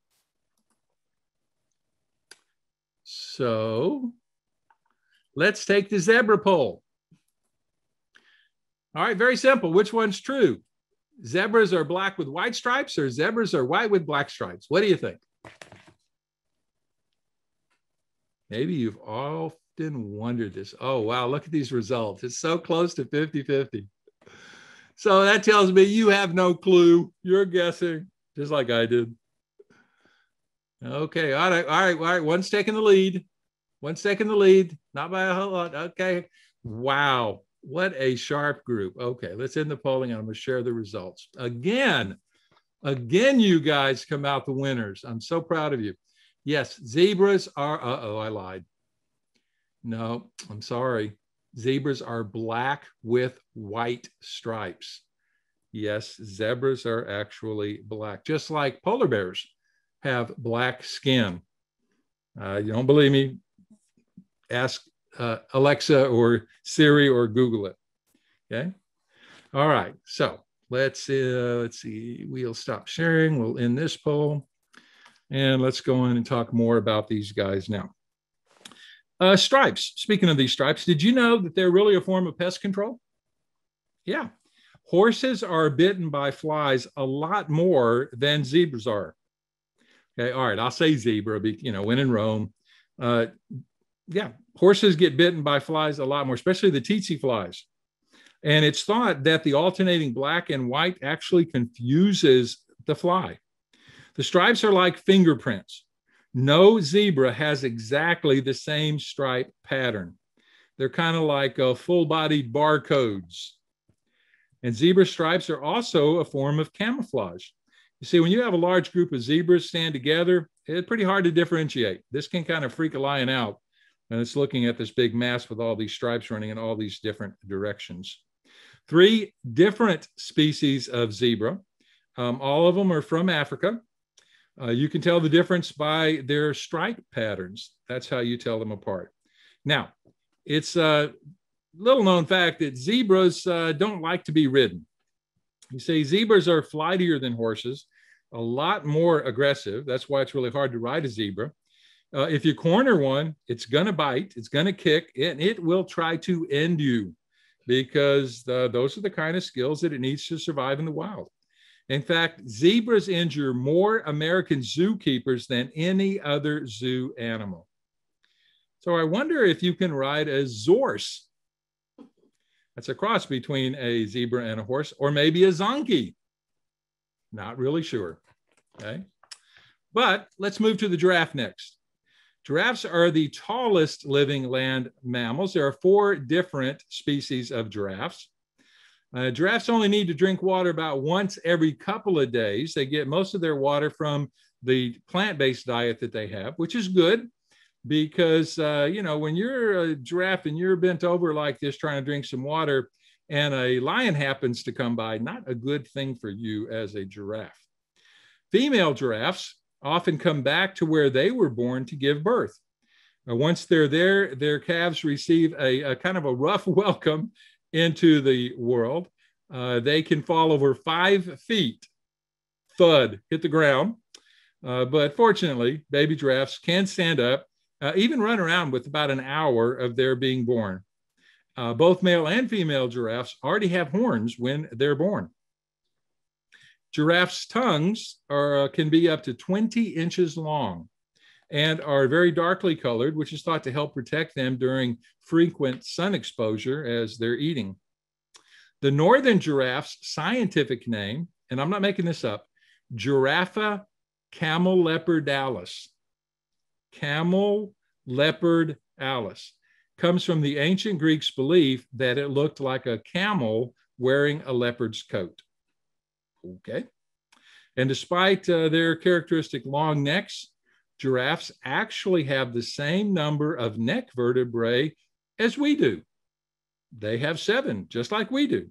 S1: So let's take the zebra poll. All right, very simple. Which one's true? Zebras are black with white stripes, or zebras are white with black stripes? What do you think? Maybe you've often wondered this. Oh, wow, look at these results. It's so close to 50-50. So that tells me you have no clue. You're guessing, just like I did. Okay, all right. One's taking the lead. One's taking the lead, not by a whole lot. Okay, wow. What a sharp group. Okay, let's end the polling and I'm going to share the results. Again, you guys come out the winners. I'm so proud of you. Yes, zebras are, I lied. No, I'm sorry. Zebras are black with white stripes. Yes, zebras are actually black, just like polar bears have black skin. You don't believe me? Ask Alexa or Siri or Google it. Okay. All right. So let's see. We'll stop sharing. We'll end this poll, and let's go on and talk more about these guys now. Stripes. Speaking of these stripes, did you know that they're really a form of pest control? Yeah. Horses are bitten by flies a lot more than zebras are. Okay. All right. I'll say zebra, when in Rome. Yeah. Horses get bitten by flies a lot more, especially the tsetse flies. And it's thought that the alternating black and white actually confuses the fly. The stripes are like fingerprints. No zebra has exactly the same stripe pattern. They're kind of like full-bodied barcodes. And zebra stripes are also a form of camouflage. You see, when you have a large group of zebras stand together, it's pretty hard to differentiate. This can kind of freak a lion out. And it's looking at this big mass with all these stripes running in all these different directions. 3 different species of zebra. All of them are from Africa. You can tell the difference by their stripe patterns. That's how you tell them apart. Now, it's a little known fact that zebras don't like to be ridden. You see, zebras are flightier than horses, a lot more aggressive. That's why it's really hard to ride a zebra. If you corner one, it's going to bite, it's going to kick, and it will try to end you because those are the kind of skills that it needs to survive in the wild. In fact, zebras injure more American zookeepers than any other zoo animal. So I wonder if you can ride a zorse. That's a cross between a zebra and a horse, or maybe a zonkey. Not really sure. Okay. But let's move to the giraffe next. Giraffes are the tallest living land mammals. There are 4 different species of giraffes. Giraffes only need to drink water about once every couple of days. They get most of their water from the plant-based diet that they have, which is good because, when you're a giraffe and you're bent over like this trying to drink some water, and a lion happens to come by, not a good thing for you as a giraffe. Female giraffes often come back to where they were born to give birth. Once they're there, their calves receive a kind of a rough welcome into the world. They can fall over 5 feet, thud, hit the ground. But fortunately, baby giraffes can stand up, even run around with about an hour of their being born. Both male and female giraffes already have horns when they're born. Giraffes' tongues can be up to 20 inches long and are very darkly colored, which is thought to help protect them during frequent sun exposure as they're eating. The northern giraffe's scientific name, and I'm not making this up, Giraffa camelopardalis. Camelopardalis comes from the ancient Greeks' belief that it looked like a camel wearing a leopard's coat. Okay. And despite their characteristic long necks, giraffes actually have the same number of neck vertebrae as we do. They have 7, just like we do.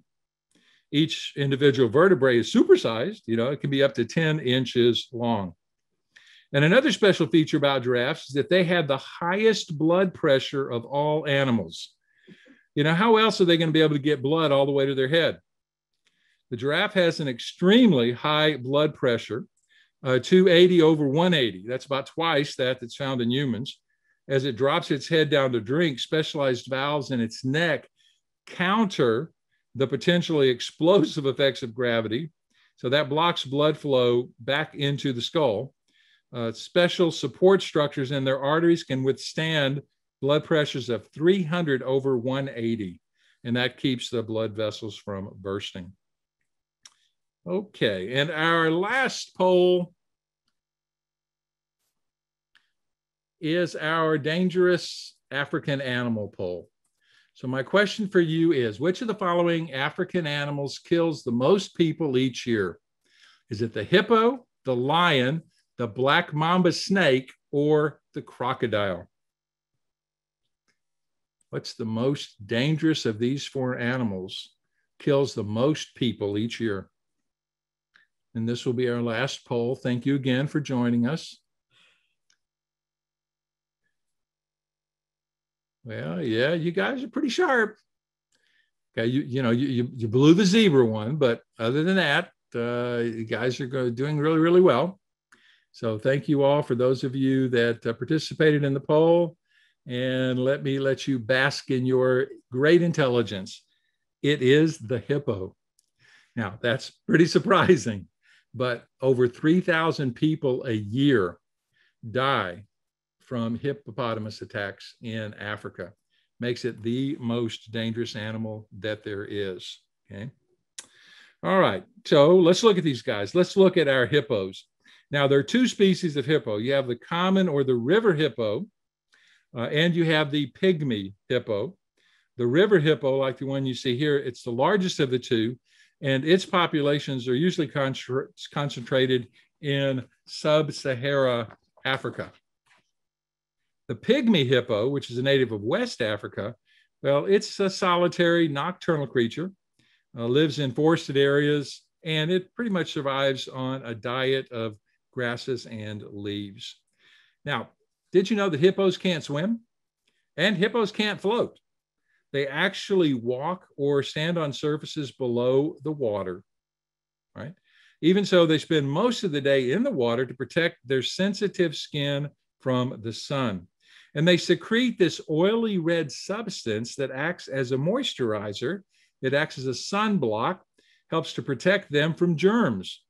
S1: Each individual vertebrae is supersized. It can be up to 10 inches long. And another special feature about giraffes is that they have the highest blood pressure of all animals. How else are they going to be able to get blood all the way to their head? The giraffe has an extremely high blood pressure, 280 over 180. That's about twice that's found in humans. As it drops its head down to drink, specialized valves in its neck counter the potentially explosive effects of gravity. So that blocks blood flow back into the skull. Special support structures in their arteries can withstand blood pressures of 300 over 180, and that keeps the blood vessels from bursting. Okay, and our last poll is our dangerous African animal poll. So my question for you is, which of the following African animals kills the most people each year? Is it the hippo, the lion, the black mamba snake, or the crocodile? What's the most dangerous of these 4 animals kills the most people each year? And this will be our last poll. Thank you again for joining us. Well, yeah, you guys are pretty sharp. Okay, you blew the zebra one, but other than that, you guys are doing really, really well. So thank you all for those of you that participated in the poll, and let me let you bask in your great intelligence. It is the hippo. Now, that's pretty surprising, but over 3,000 people a year die from hippopotamus attacks in Africa. Makes it the most dangerous animal that there is, okay? All right, so let's look at these guys. Let's look at our hippos. Now, there are 2 species of hippo. You have the common or the river hippo, and you have the pygmy hippo. The river hippo, like the one you see here, it's the largest of the 2, and its populations are usually concentrated in sub-Sahara Africa. The pygmy hippo, which is a native of West Africa, well, it's a solitary nocturnal creature, lives in forested areas, and it pretty much survives on a diet of grasses and leaves. Now, did you know that hippos can't swim? And hippos can't float. They actually walk or stand on surfaces below the water, right? Even so, they spend most of the day in the water to protect their sensitive skin from the sun. And they secrete this oily red substance that acts as a moisturizer. It acts as a sunblock, helps to protect them from germs.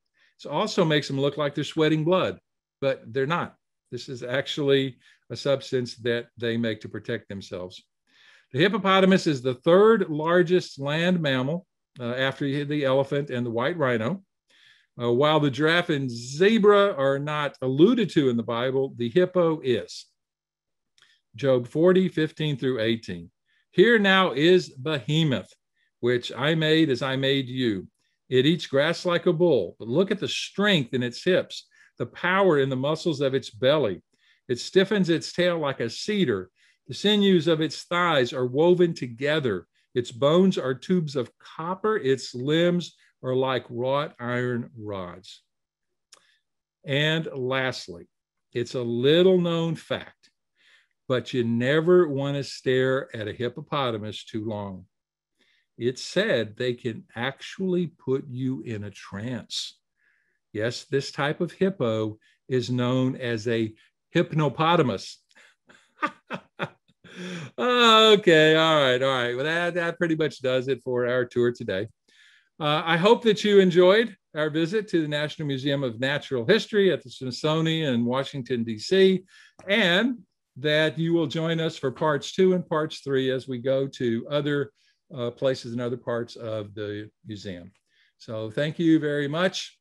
S1: It also makes them look like they're sweating blood, but they're not. This is actually a substance that they make to protect themselves. The hippopotamus is the 3rd largest land mammal after the elephant and the white rhino. While the giraffe and zebra are not alluded to in the Bible, the hippo is. Job 40, 15 through 18. Here now is behemoth, which I made as I made you. It eats grass like a bull, but look at the strength in its hips, the power in the muscles of its belly. It stiffens its tail like a cedar. The sinews of its thighs are woven together. Its bones are tubes of copper. Its limbs are like wrought iron rods. And lastly, it's a little known fact, but you never want to stare at a hippopotamus too long. It's said they can actually put you in a trance. Yes, this type of hippo is known as a hypnopotamus. Okay, all right. Well, that pretty much does it for our tour today. I hope that you enjoyed our visit to the National Museum of Natural History at the Smithsonian in Washington, D.C., and that you will join us for parts 2 and parts 3 as we go to other places and other parts of the museum. So thank you very much.